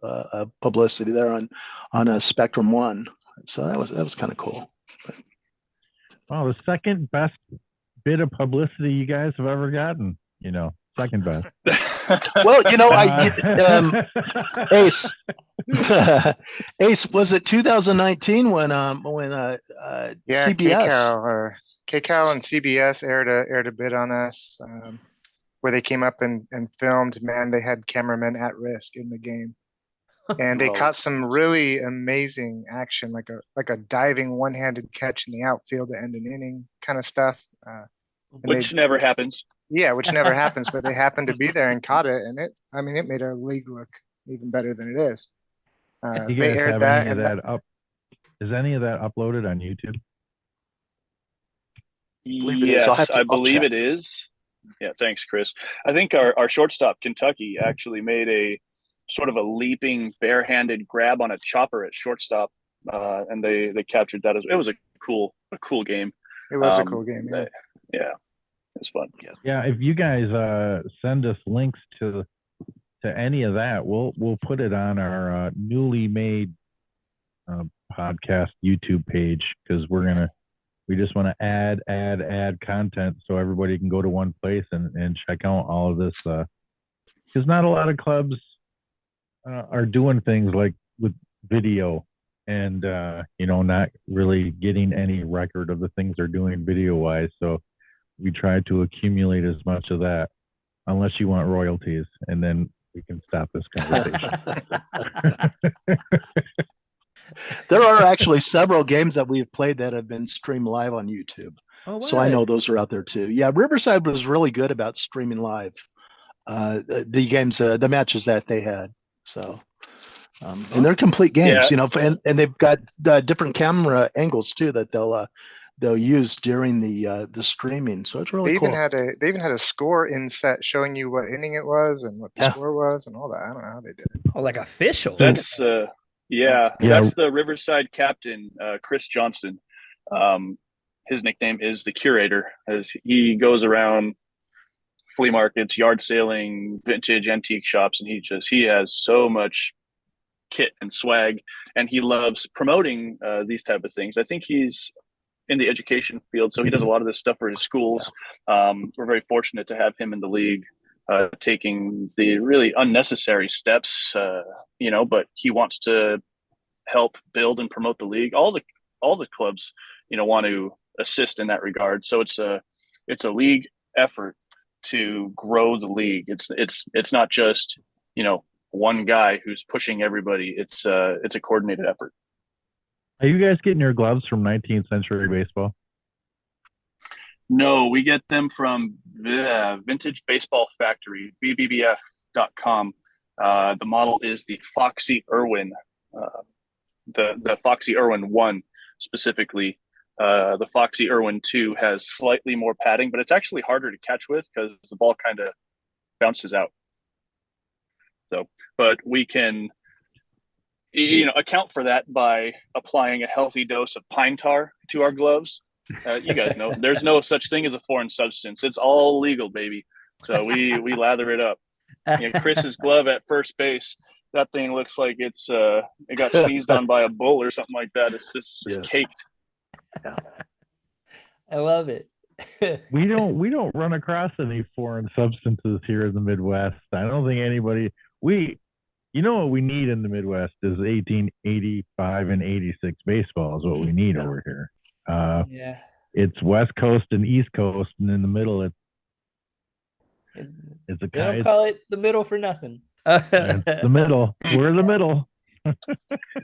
publicity there on Spectrum One. So that was kind of cool. Well, the second best bit of publicity you guys have ever gotten, second best. Well, Ace, Ace, was it 2019 when CBS KCAL and CBS aired a bit on us where they came up and filmed. Man, they had cameramen at risk in the game, and they caught some really amazing action, like a diving one-handed catch in the outfield to end an inning kind of stuff. Which never happens. Yeah, which never happens, but they happened to be there and caught it, and it made our league look even better than it is. You guys have any of that up? Is any of that uploaded on YouTube? Yes, I believe it is. Yeah, thanks, Chris. I think our shortstop, Kentucky, actually made a sort of a leaping barehanded grab on a chopper at shortstop, and they captured that. It was a cool game. It was a cool game. Yeah, it was fun. Yeah, if you guys send us links to any of that, we'll put it on our newly made podcast YouTube page, because we just want to add content so everybody can go to one place and check out all of this, because not a lot of clubs are doing things like with video and not really getting any record of the things they're doing video wise. So we try to accumulate as much of that, unless you want royalties, and then we can stop this conversation. There are actually several games that we've played that have been streamed live on YouTube. So I know what? those are out there too. Yeah, Riverside was really good about streaming live the games, the matches that they had. So, and they're complete games, Yeah, you know, and they've got different camera angles too that they'll use during the streaming. So it's really cool. They even had a score in set showing you what inning it was and what the Yeah. score was and all that. I don't know how they did it. Oh, like official. that's yeah, Yeah. that's the Riverside captain, Chris Johnson. Um, his nickname is the Curator, as he goes around flea markets, yard sailing, vintage antique shops, and he has so much kit and swag, and he loves promoting these type of things. I think he's in the education field, so he does a lot of this stuff for his schools. We're very fortunate to have him in the league, taking the really unnecessary steps, but he wants to help build and promote the league. All the clubs, want to assist in that regard. So it's a league effort to grow the league. It's not just one guy who's pushing everybody. It's a coordinated effort. Are you guys getting your gloves from 19th Century Baseball? No, we get them from Vintage Baseball Factory, vbbf.com. The model is the Foxy Irwin, the Foxy Irwin 1 specifically. The Foxy Irwin 2 has slightly more padding, but it's actually harder to catch with because the ball kind of bounces out. So, but we can account for that by applying a healthy dose of pine tar to our gloves. You guys know there's no such thing as a foreign substance. It's all legal, baby. So we lather it up. Chris's glove at first base, that thing looks like it got sneezed on by a bull or something like that. It's just caked. I love it. We don't run across any foreign substances here in the Midwest. I don't think anybody what we need in the Midwest is 1885 and 86 baseball is what we need over here. Yeah. It's West Coast and East Coast, and in the middle it's a They don't call it the middle for nothing. it's the middle. We're the middle.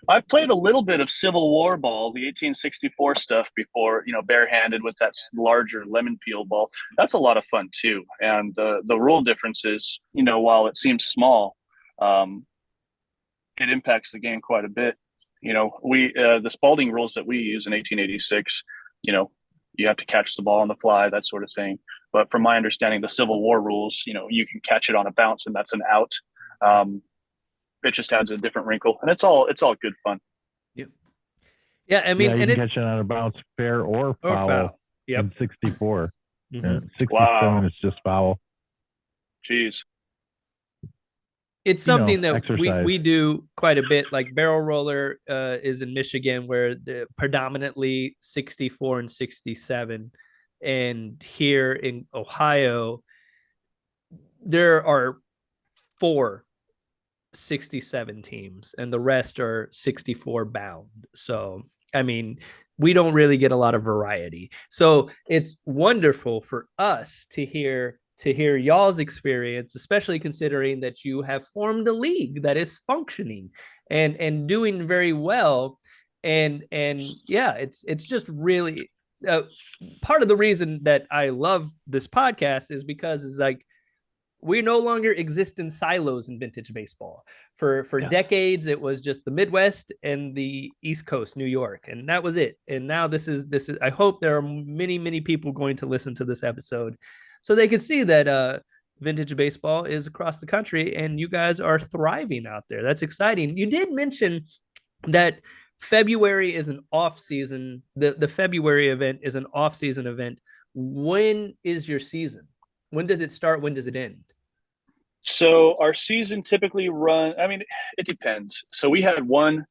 I've played a little bit of Civil War ball, the 1864 stuff before, barehanded with that larger lemon peel ball. That's a lot of fun too. And the rule differences, while it seems small, it impacts the game quite a bit. The Spalding rules that we use in 1886, you have to catch the ball on the fly, that sort of thing. But from my understanding, the Civil War rules, you can catch it on a bounce and that's an out. It just adds a different wrinkle, and it's all good fun. Yeah, I mean, you can catch it on a bounce, fair or foul. Yep. In 64. Mm-hmm. 67 Wow. is just foul. Jeez. It's something that exercise. we do quite a bit. Like barrel roller is in Michigan, where predominantly 64 and 67, and here in Ohio, there are 4 67 teams, and the rest are 64 bound. So, I mean, we don't really get a lot of variety. So it's wonderful for us to hear y'all's experience, especially considering that you have formed a league that is functioning and doing very well. And yeah, it's just really part of the reason that I love this podcast is because it's like we no longer exist in silos in vintage baseball. For decades, it was just the Midwest and the East Coast, New York, and that was it. And now this is. I hope there are many people going to listen to this episode, so they can see that vintage baseball is across the country, and you guys are thriving out there. That's exciting. You did mention that February is an off season. The February event is an off season event. When is your season? When does it start? When does it end? So our season typically it depends. So we had one,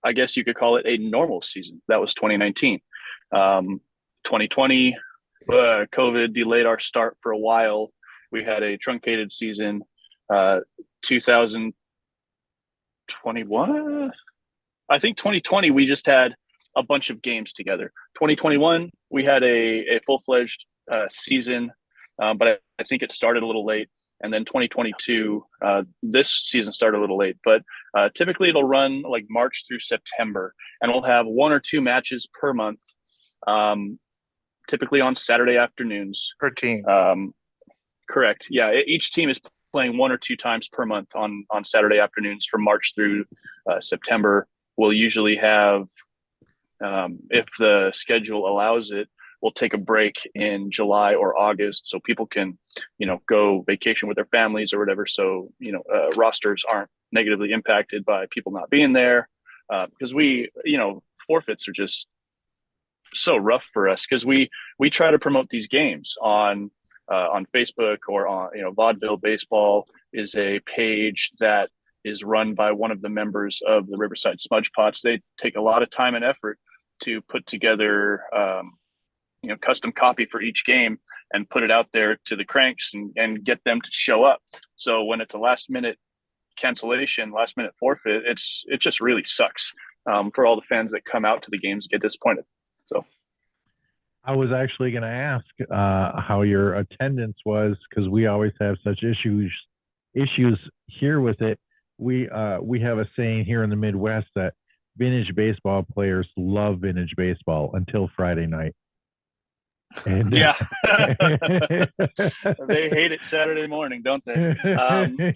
I guess you could call it a normal season. That was 2019. 2020, COVID delayed our start for a while. We had a truncated season. 2021, I think 2020, we just had a bunch of games together. 2021, we had a full-fledged season, but I think it started a little late. And then 2022, this season started a little late, but typically it'll run like March through September, and we'll have 1 or 2 matches per month. typically on Saturday afternoons. Per team. Correct. Yeah, each team is playing 1 or 2 times per month on Saturday afternoons from March through September. We'll usually have, if the schedule allows it, we'll take a break in July or August so people can, go vacation with their families or whatever. So, rosters aren't negatively impacted by people not being there. Because forfeits are just so rough for us because we try to promote these games on Facebook or on Vaudeville Baseball is a page that is run by one of the members of the Riverside Smudge Pots. They take a lot of time and effort to put together custom copy for each game and put it out there to the cranks and get them to show up. So when it's a last minute cancellation, last minute forfeit, it just really sucks for all the fans that come out to the games and get disappointed. So I was actually going to ask how your attendance was because we always have such issues here with it. We have a saying here in the Midwest that vintage baseball players love vintage baseball until Friday night. And, yeah, they hate it Saturday morning, don't they?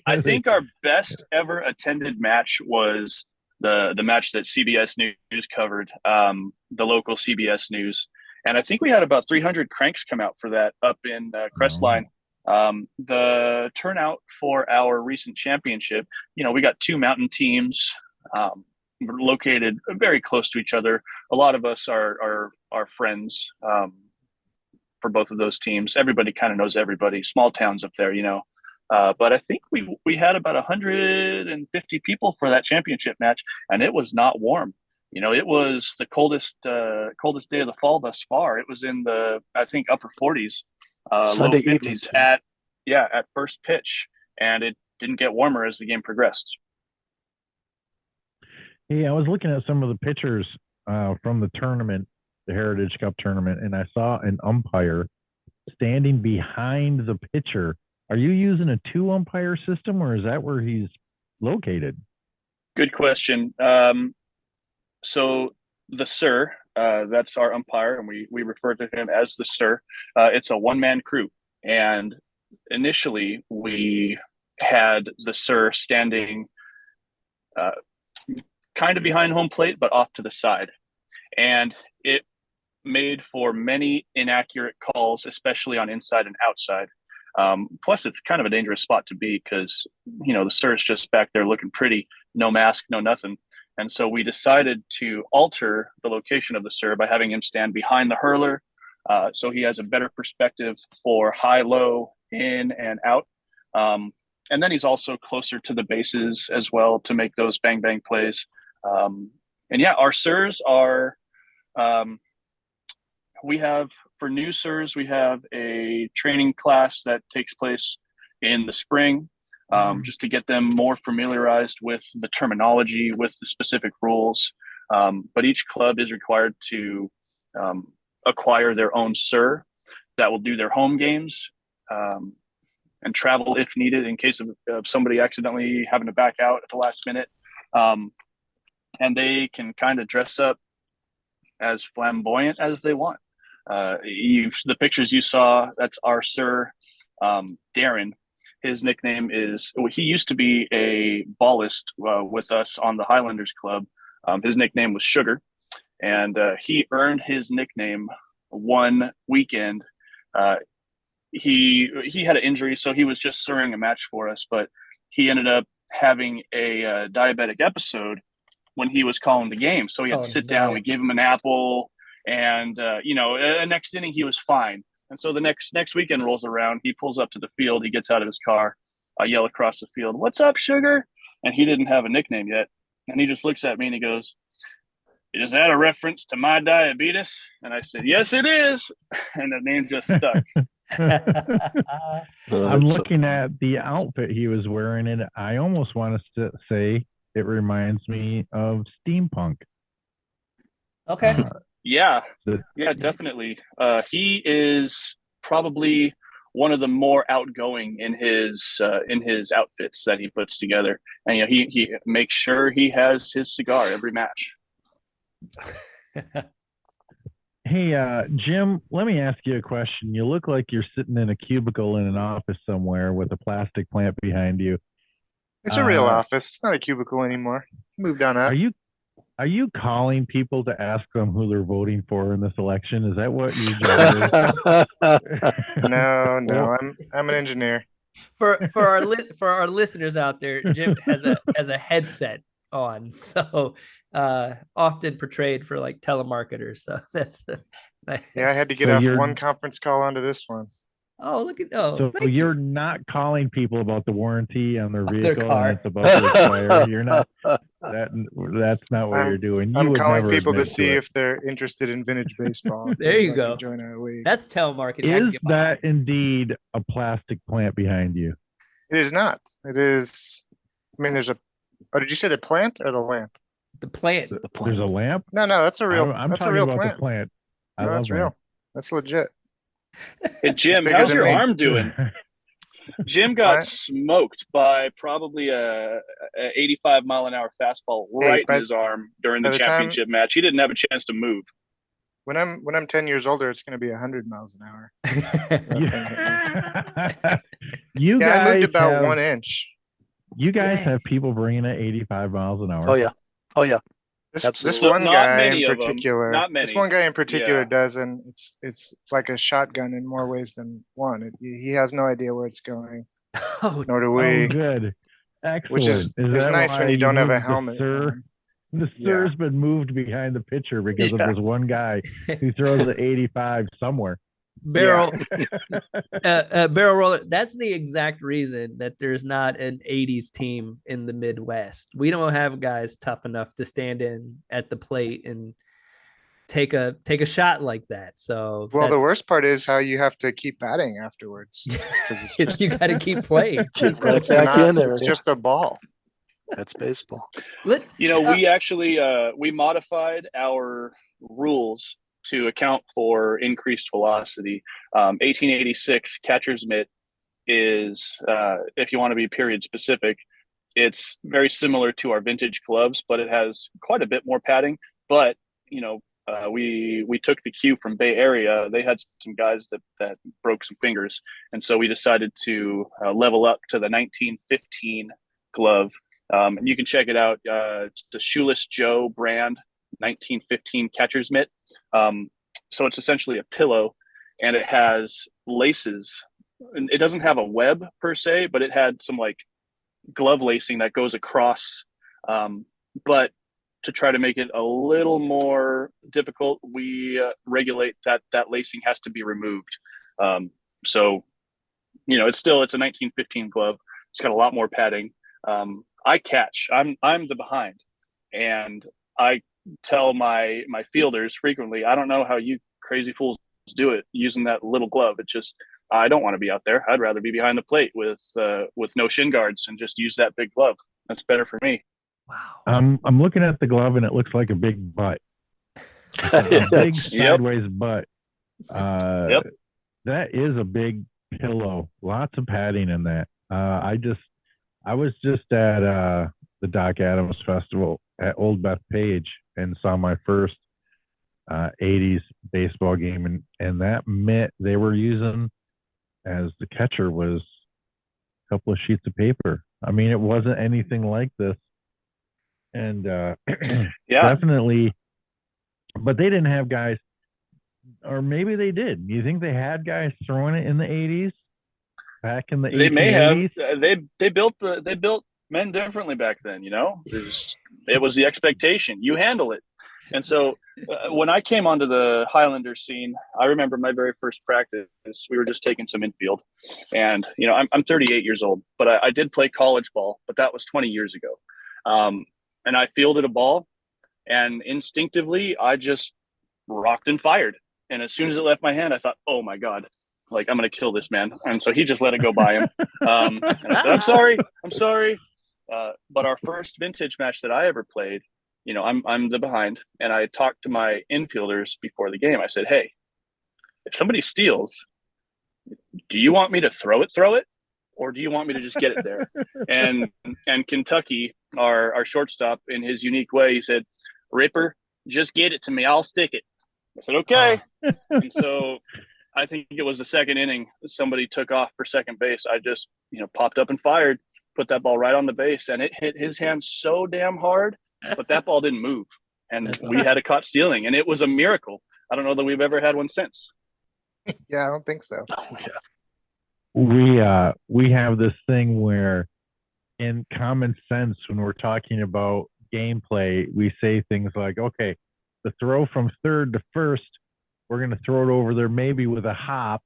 I think our best ever attended match was the match that CBS News covered, the local CBS News. And I think we had about 300 cranks come out for that up in Crestline. The turnout for our recent championship, we got 2 mountain teams located very close to each other. A lot of us are friends for both of those teams. Everybody kind of knows everybody. Small towns up there, But I think we had about 150 people for that championship match, and it was not warm. It was the coldest day of the fall thus far. It was in the, I think, upper 40s, Sunday low 50s at first pitch, and it didn't get warmer as the game progressed. Hey, I was looking at some of the pictures from the tournament, the Heritage Cup tournament, and I saw an umpire standing behind the pitcher. Are you using a 2-umpire system, or is that where he's located? Good question. So the Sir, that's our umpire, and we refer to him as the Sir. It's a 1-man crew, and initially we had the Sir standing kind of behind home plate, but off to the side, and it made for many inaccurate calls, especially on inside and outside. Plus, it's kind of a dangerous spot to be because the Sir's just back there looking pretty, no mask, no nothing. And so we decided to alter the location of the Sir by having him stand behind the hurler, so he has a better perspective for high, low, in, and out. And then he's also closer to the bases as well to make those bang, bang plays. And yeah, our Sirs are we have, for new Sirs, we have a training class that takes place in the spring. Just to get them more familiarized with the terminology, with the specific rules. But each club is required to acquire their own Sir that will do their home games and travel if needed in case of somebody accidentally having to back out at the last minute. And they can kind of dress up as flamboyant as they want. The pictures you saw, that's our Sir, Darren. His nickname is, he used to be a ballist with us on the Highlanders Club. His nickname was Sugar, and he earned his nickname one weekend. He had an injury, so he was just Siring a match for us, but he ended up having a diabetic episode when he was calling the game. So he had to sit down. We gave him an apple, and next inning he was fine. And so the next weekend rolls around. He pulls up to the field. He gets out of his car. I yell across the field, "What's up, Sugar?" And he didn't have a nickname yet. And he just looks at me and he goes, "Is that a reference to my diabetes?" And I said, "Yes, it is." And the name just stuck. I'm looking at the outfit he was wearing, and I almost want to say it reminds me of steampunk. Okay. Yeah, definitely. He is probably one of the more outgoing in his outfits that he puts together, and he makes sure he has his cigar every match. Hey, Jim, let me ask you a question. You look like you're sitting in a cubicle in an office somewhere with a plastic plant behind you. It's a real Uh, office. It's not a cubicle anymore. Moved on are up. you are you calling people to ask them who they're voting for in this election? Is that what your job is? No, Well, no. I'm an engineer. For our listeners out there, Jim has a headset on, so often portrayed for like telemarketers. So that's Yeah, I had to get so off you're one conference call onto this one. oh, so thank you're you. not calling people about the warranty on their Their vehicle and car. it's about to expire. You're not that's not what you're I'm doing. You I'm would calling never people to admit to see it. if they're interested in vintage baseball, if There they'd you like to go. join our league. That's telemarketing. I can Is get that behind. indeed a plastic plant behind you? It is not. It is. I mean, there's a. Oh, did you say the plant or the lamp? The plant. The There's a plant. lamp? No, no, that's a real. I'm That's a talking real about the plant. plant. I No, love that's real. lamp. That's legit. Hey, It's Jim, bigger how's than your me. arm doing? Jim got My, smoked by probably a 85-mile-an-hour fastball hey, right in his arm during the by the time championship match. He didn't have a chance to move. when I'm 10 years older, it's going to be 100 miles an hour. That thing hit me. You Yeah, I moved guys about have 1 inch. you guys Dang. have people bringing it 85 miles an Oh hour. yeah. Oh yeah. This Absolutely. So one not guy in many of them. particular, Not this many. one guy in particular Yeah. does, and it's like a shotgun in more ways than one. He has no idea where it's going, Oh, nor do Oh, we, good. which Excellent. Is is that nice why when you you don't have a moved the helmet sir? on. The Yeah. sir's been moved behind the pitcher because of Yeah. this one guy who throws the 85 somewhere. barrel barrel roller. That's the exact reason that there's not an 80s team in the Midwest. We don't have guys tough enough to stand in at the plate and take a shot like that. So Well, the that's worst part is how you have to keep batting afterwards because you got to keep playing. Keep right it's back not. in there. It's Yeah. just a ball. That's baseball. Let, You know, we actually we modified our rules to account for increased velocity. 1886 catcher's mitt is, if you want to be period specific, it's very similar to our vintage gloves, but it has quite a bit more padding. But you know, we took the cue from Bay Area. They had some guys that broke some fingers, and so we decided to level up to the 1915 glove. And you can check it out. It's the Shoeless Joe brand 1915 catcher's mitt. So it's essentially a pillow, and it has laces. And it doesn't have a web per se, but it had some like glove lacing that goes across. But to try to make it a little more difficult, we regulate that lacing has to be removed. So you know, it's a 1915 glove. It's got a lot more padding. I catch. I'm the behind, and I tell my fielders frequently, I don't know how you crazy fools do it using that little glove. It just I don't want to be out there. I'd rather be behind the plate with no shin guards and just use that big glove. That's better for me. wow. I'm looking at the glove and it looks like a big butt. A big sideways butt. Yep. That is a big pillow. Lots of padding in that. I was just at the Doc Adams Festival at Old Bethpage and saw my first 80s baseball game, and that mitt they were using as the catcher was a couple of sheets of paper. I mean, it wasn't anything like this, and Yeah. definitely. But they didn't have guys, or maybe they did. You think they had guys throwing it in the 80s? Back in the They may have. 1880s? They built men differently back then. You know, it was the expectation. You handle it. And so when I came onto the Highlander scene, I remember my very first practice. We were just taking some infield, and you know, I'm 38 years old, but I did play college ball, but that was 20 years ago. And I fielded a ball, and instinctively, I just rocked and fired. And as soon as it left my hand, I thought, "Oh my god, like I'm gonna kill this man." And so he just let it go by him. And I said, I'm sorry." But our first vintage match that I ever played, you know, I'm the behind, and I talked to my infielders before the game. I said, "Hey, if somebody steals, do you want me to throw it, or do you want me to just get it there?" And Kentucky, our shortstop, in his unique way, he said, "Ripper, just get it to me. I'll stick it." I said, okay. And so I think it was the second inning. Somebody took off for second base. I just, popped up and fired, put that ball right on the base, and it hit his hand so damn hard, but that ball didn't move. And we had a caught stealing, and it was a miracle. I don't know that we've ever had one since. Yeah, I don't think so. Oh, yeah. We have this thing where in common sense, when we're talking about gameplay, we say things like, okay, the throw from third to first, we're going to throw it over there maybe with a hop,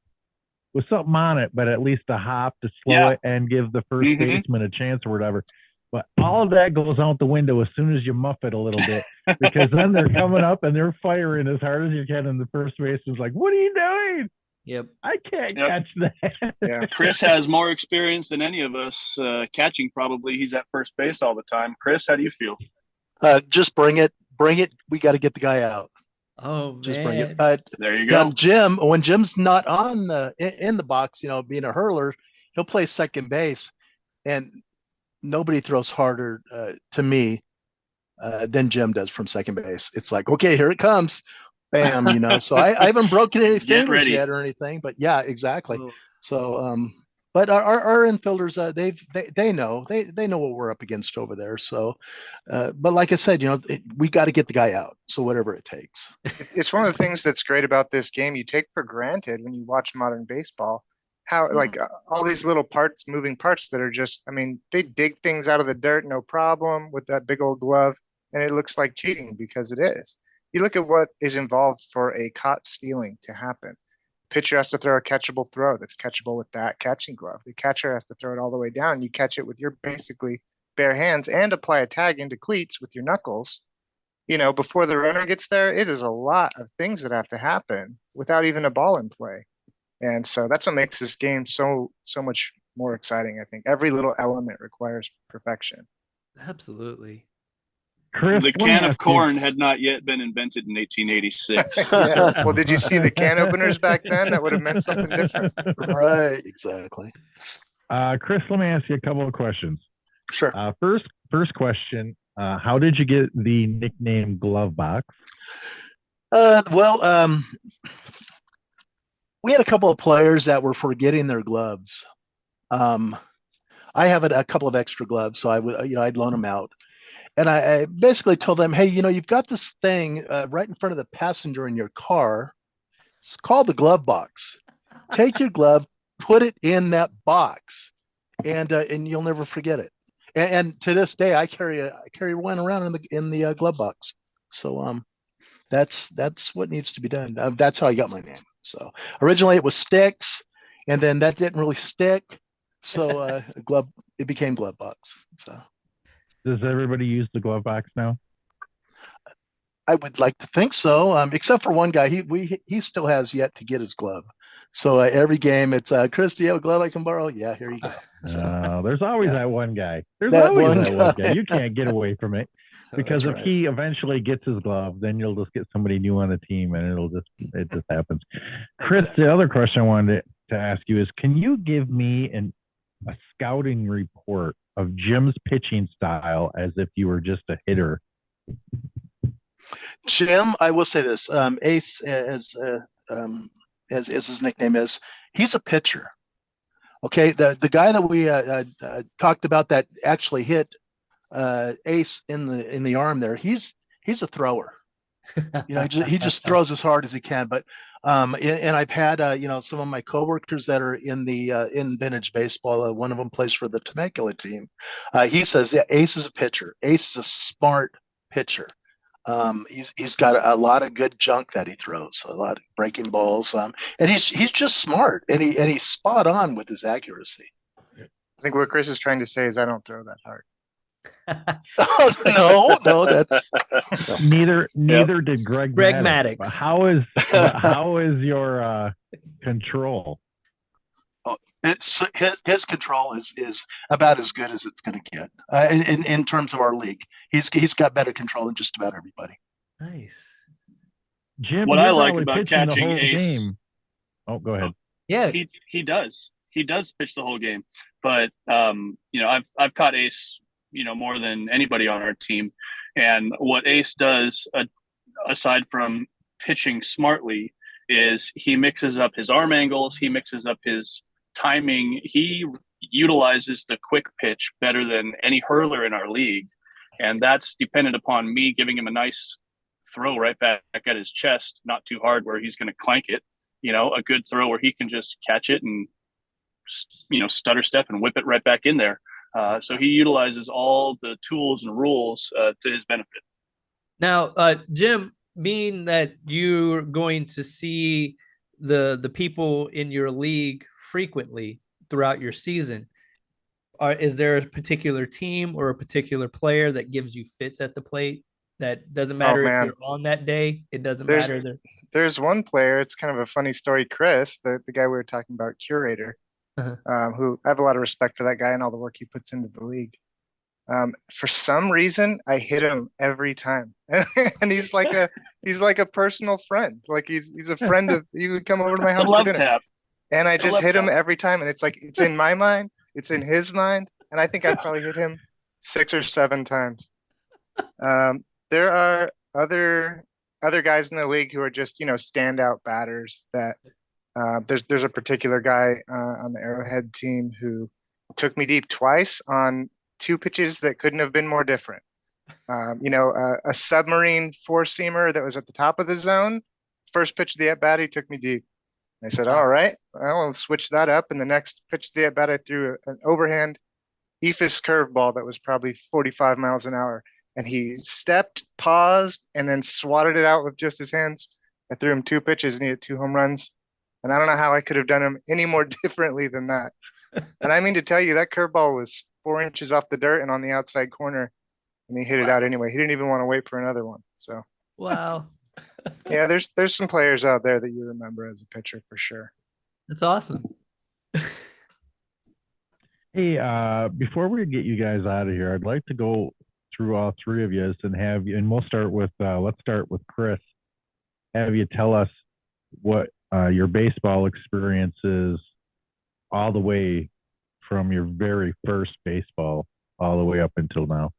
with something on it, but at least a hop to slow it and give the first baseman a chance or whatever. But all of that goes out the window as soon as you muff it a little bit, because then they're coming up and they're firing as hard as you can, and the first baseman's like, what are you doing? Yep. I can't catch that. Yeah. Chris has more experience than any of us catching, probably. He's at first base all the time. Chris, how do you feel? Just bring it. We got to get the guy out. Oh, man. Just bring it. There you go. Jim, when Jim's not in the box, being a hurler, he'll play second base, and nobody throws harder to me than Jim does from second base. It's like, okay, here it comes. Bam, so I haven't broken any fingers yet or anything, but yeah, exactly. Oh. So, but our infielders, they know what we're up against over there. So, but like I said, we got to get the guy out. So whatever it takes. It's one of the things that's great about this game. You take for granted when you watch modern baseball, how like all these little moving parts that are just, they dig things out of the dirt, no problem with that big old glove. And it looks like cheating because it is. You look at what is involved for a caught stealing to happen. Pitcher has to throw a catchable throw that's catchable with that catching glove. The catcher has to throw it all the way down. You catch it with your basically bare hands and apply a tag into cleats with your knuckles. Before the runner gets there, it is a lot of things that have to happen without even a ball in play. And so that's what makes this game so much more exciting, I think. Every little element requires perfection. Absolutely. Chris, the can of corn had not yet been invented in 1886. Yeah. Well, did you see the can openers back then? That would have meant something different. Right, exactly. Chris, let me ask you a couple of questions. Sure. First question, how did you get the nickname Glove Box? Well, we had a couple of players that were forgetting their gloves. I have a couple of extra gloves, so I'd loan them out. And I basically told them, hey, you've got this thing right in front of the passenger in your car. It's called the glove box. Take your glove, put it in that box, and you'll never forget it. And to this day, I carry one around in the glove box. So that's what needs to be done. That's how I got my name. So originally it was Sticks, and then that didn't really stick. So it became Glove Box. So. Does everybody use the glove box now? I would like to think so, except for one guy. He still has yet to get his glove. So every game, it's Chris, do you have a glove I can borrow? Yeah, here you go. So, there's always that one guy. There's always that one guy. You can't get away from it, because if he eventually gets his glove, then you'll just get somebody new on the team, and it just happens. Chris, the other question I wanted to ask you is, can you give me a scouting report of Jim's pitching style as if you were just a hitter? Jim, I will say this: Ace, as his nickname is, he's a pitcher. Okay, the guy that we talked about that actually hit Ace in the arm there, he's a thrower. He just throws as hard as he can. But and I've had some of my coworkers that are in vintage baseball. One of them plays for the Temecula team. He says, yeah, Ace is a pitcher. Ace is a smart pitcher. He's got a lot of good junk that he throws, a lot of breaking balls, and he's just smart, and he's spot on with his accuracy. I think what Chris is trying to say is I don't throw that hard. Oh, no, that's neither did Greg Maddox. How is your control? Oh, it's his control is about as good as it's going to get in terms of our league. He's got better control than just about everybody. Nice. Jim, what I like about catching Ace. Game. Oh, go ahead. Yeah, he does pitch the whole game, but I've caught Ace more than anybody on our team, and what Ace does aside from pitching smartly is he mixes up his arm angles, he mixes up his timing, he utilizes the quick pitch better than any hurler in our league. And that's dependent upon me giving him a nice throw right back at his chest, not too hard where he's going to clank it, a good throw where he can just catch it and, stutter step and whip it right back in there. So he utilizes all the tools and rules to his benefit. Now, Jim, being that you're going to see the people in your league frequently throughout your season, is there a particular team or a particular player that gives you fits at the plate? That doesn't matter if you're on that day. It doesn't matter. There's one player. It's kind of a funny story, Chris, the guy we were talking about, Curator, who I have a lot of respect for that guy and all the work he puts into the league. For some reason, I hit him every time, and he's like a personal friend. Like he's a friend of. He would come over to my house for dinner, tap. And I just hit him every time, and it's like it's in my mind, it's in his mind, and I think I've probably hit him 6 or 7 times. There are other guys in the league who are just standout batters. That there's a particular guy on the Arrowhead team who took me deep twice on 2 pitches that couldn't have been more different. A submarine 4-seamer that was at the top of the zone. First pitch of the at bat, he took me deep. I said, all right, I'll switch that up. And the next pitch of the at bat, I threw an overhand eephus curveball that was probably 45 miles an hour. And he stepped, paused, and then swatted it out with just his hands. I threw him 2 pitches and he hit 2 home runs. And I don't know how I could have done him any more differently than that. And I mean to tell you, that curveball was 4 inches off the dirt and on the outside corner. And he hit it out anyway. He didn't even want to wait for another one. So, wow. Yeah, there's some players out there that you remember as a pitcher for sure. That's awesome. Hey, before we get you guys out of here, I'd like to go through all 3 of you and have you, and we'll start with, let's start with Chris. Have you tell us what your baseball experience is all the way from your very first baseball all the way up until now.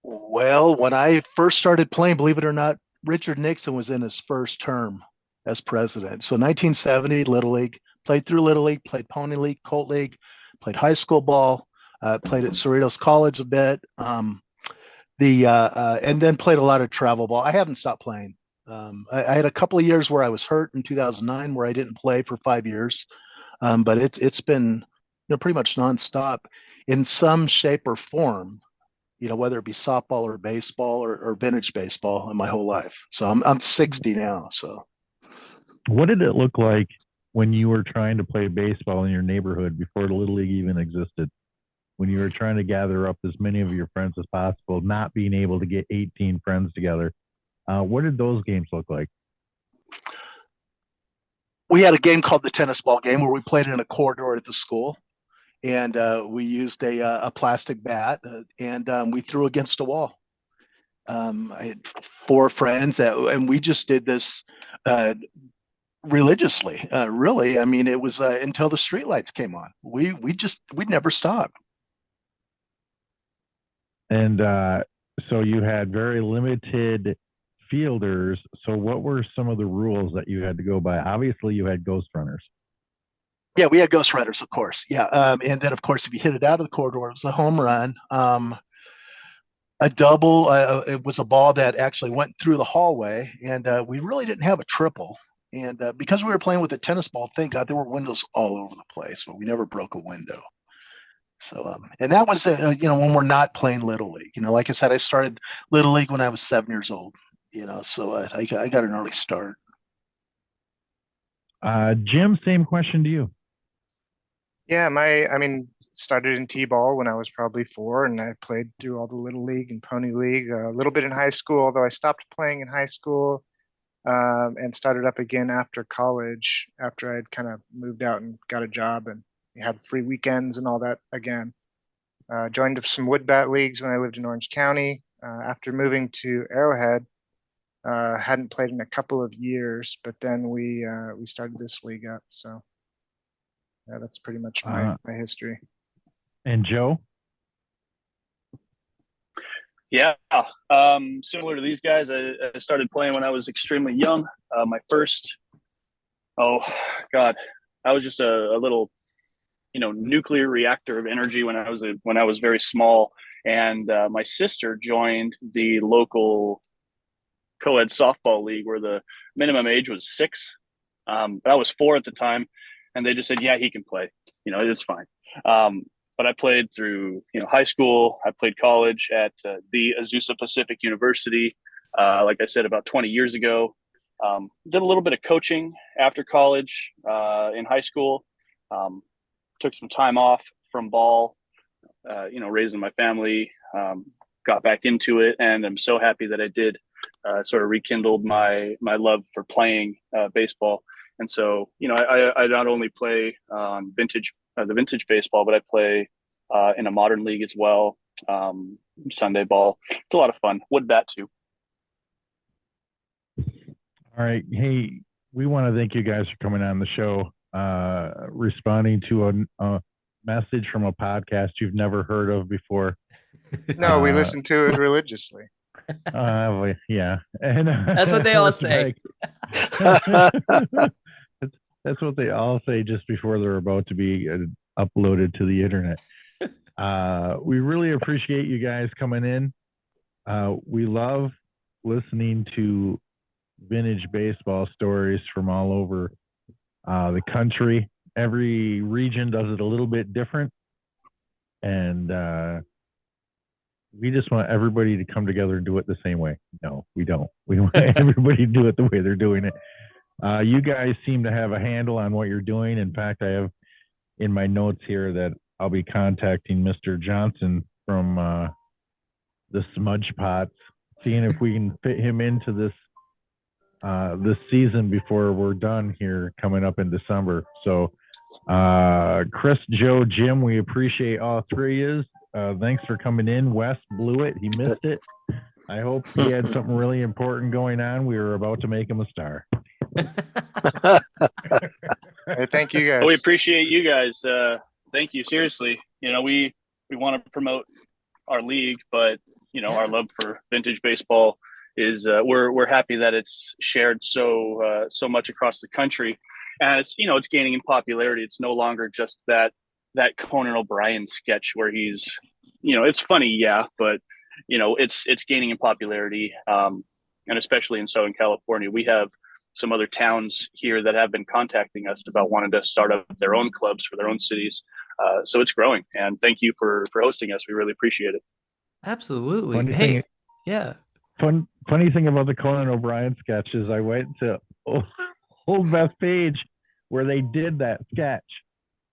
Well, when I first started playing, believe it or not, Richard Nixon was in his first term as president. So 1970, Little League, played through Little League, played Pony League, Colt League, played high school ball, played at Cerritos College a bit, and then played a lot of travel ball. I haven't stopped playing. I had a couple of years where I was hurt in 2009 where I didn't play for 5 years, but it's been pretty much nonstop in some shape or form. Whether it be softball or baseball or vintage baseball in my whole life. So I'm 60 now. So what did it look like when you were trying to play baseball in your neighborhood before the Little League even existed? When you were trying to gather up as many of your friends as possible, not being able to get 18 friends together. What did those games look like? We had a game called the tennis ball game where we played in a corridor at the school. And we used a plastic bat and we threw against a wall. I had 4 friends and we just did this religiously. Really, I mean, it was until the streetlights came on. We never stopped. And so you had very limited fielders. So what were some of the rules that you had to go by? Obviously, you had ghost runners. Yeah, we had ghost runners, of course. Yeah, and then of course, if you hit it out of the corridor, it was a home run. A double, it was a ball that actually went through the hallway, and we really didn't have a triple. And because we were playing with a tennis ball, thank God there were windows all over the place, but we never broke a window. So, and that was, when we're not playing Little League. Like I said, I started Little League when I was 7 years old. So I got an early start. Jim, same question to you. Yeah, started in T-ball when I was probably 4, and I played through all the Little League and Pony League, a little bit in high school, although I stopped playing in high school, and started up again after college, after I'd kind of moved out and got a job and had free weekends and all that again. Joined some wood bat leagues when I lived in Orange County. After moving to Arrowhead, hadn't played in a couple of years, but then we started this league up, so. Yeah, that's pretty much my history. And Joe? Yeah. Similar to these guys, I started playing when I was extremely young. My first, oh God, I was just a little, nuclear reactor of energy when I was very small. And my sister joined the local co-ed softball league where the minimum age was 6. But I was 4 at the time, and they just said, "Yeah, he can play. It's fine." But I played through high school. I played college at the Azusa Pacific University. Like I said, about 20 years ago. Did a little bit of coaching after college in high school. Took some time off from ball. Raising my family. Got back into it, and I'm so happy that I did. Sort of rekindled my love for playing baseball. And so, I not only play the vintage baseball, but I play in a modern league as well. Sunday ball. It's a lot of fun. Wood bat too. All right. Hey, we want to thank you guys for coming on the show, responding to a message from a podcast you've never heard of before. No, we listen to it religiously. Well, yeah. And, That's what they all say. That's what they all say just before they're about to be uploaded to the internet. We really appreciate you guys coming in. We love listening to vintage baseball stories from all over the country. Every region does it a little bit different. And we just want everybody to come together and do it the same way. No, we don't. We want everybody to do it the way they're doing it. You guys seem to have a handle on what you're doing. In fact, I have in my notes here that I'll be contacting Mr. Johnson from the Smudge Pots, seeing if we can fit him into this season before we're done here coming up in December. So Chris, Joe, Jim, we appreciate all three of you. Thanks for coming in. Wes blew it. He missed it. I hope he had something really important going on. We were about to make him a star. Hey, thank you guys. We appreciate you guys. Thank you. Seriously. We want to promote our league, but our love for vintage baseball is we're happy that it's shared so much across the country, and it's gaining in popularity. It's no longer just that Conan O'Brien sketch where he's it's funny, yeah, but it's gaining in popularity, and especially in Southern California. We have some other towns here that have been contacting us about wanting to start up their own clubs for their own cities. So it's growing, and thank you for hosting us. We really appreciate it. Absolutely. Funny thing about the Conan O'Brien sketch is I went to Old Best page where they did that sketch,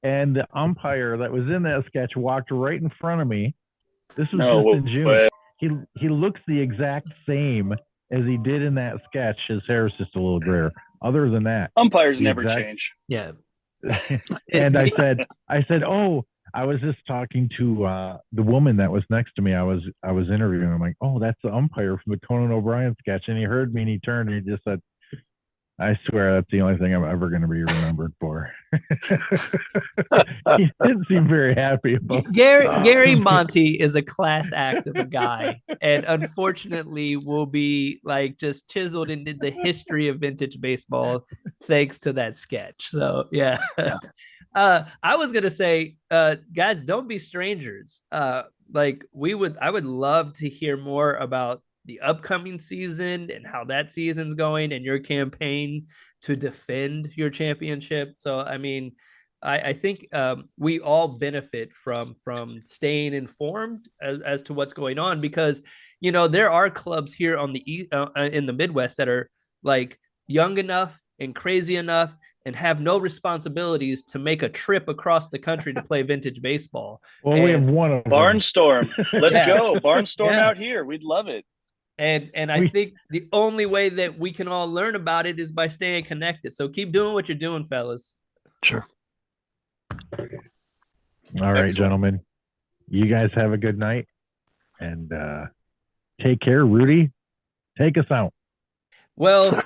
and the umpire that was in that sketch walked right in front of me. This was just in June. He looks the exact same as he did in that sketch. His hair is just a little grayer. Other than that, umpires never change. Yeah. And I said, oh, I was just talking to the woman that was next to me. I was interviewing. I'm like, oh, that's the umpire from the Conan O'Brien sketch. And he heard me and he turned and he just said, I swear that's the only thing I'm ever going to be remembered for. He didn't seem very happy about Gary Monty is a class act of a guy, and unfortunately will be just chiseled into the history of vintage baseball thanks to that sketch. So yeah. I was gonna say, guys, don't be strangers. I would love to hear more about the upcoming season and how that season's going and your campaign to defend your championship. So, I mean, I think we all benefit from staying informed as to what's going on, because, there are clubs here on the in the Midwest that are young enough and crazy enough and have no responsibilities to make a trip across the country to play vintage baseball. Well, we have one of them. Barnstorm. Let's go. Barnstorm out here. We'd love it. And I think the only way that we can all learn about it is by staying connected. So keep doing what you're doing, fellas. Sure. All right, gentlemen. You guys have a good night. And take care. Rudy, take us out. Well,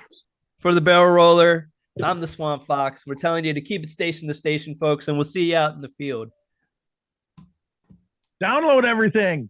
for the Barrel Roller, I'm the Swamp Fox. We're telling you to keep it station to station, folks, and we'll see you out in the field. Download everything.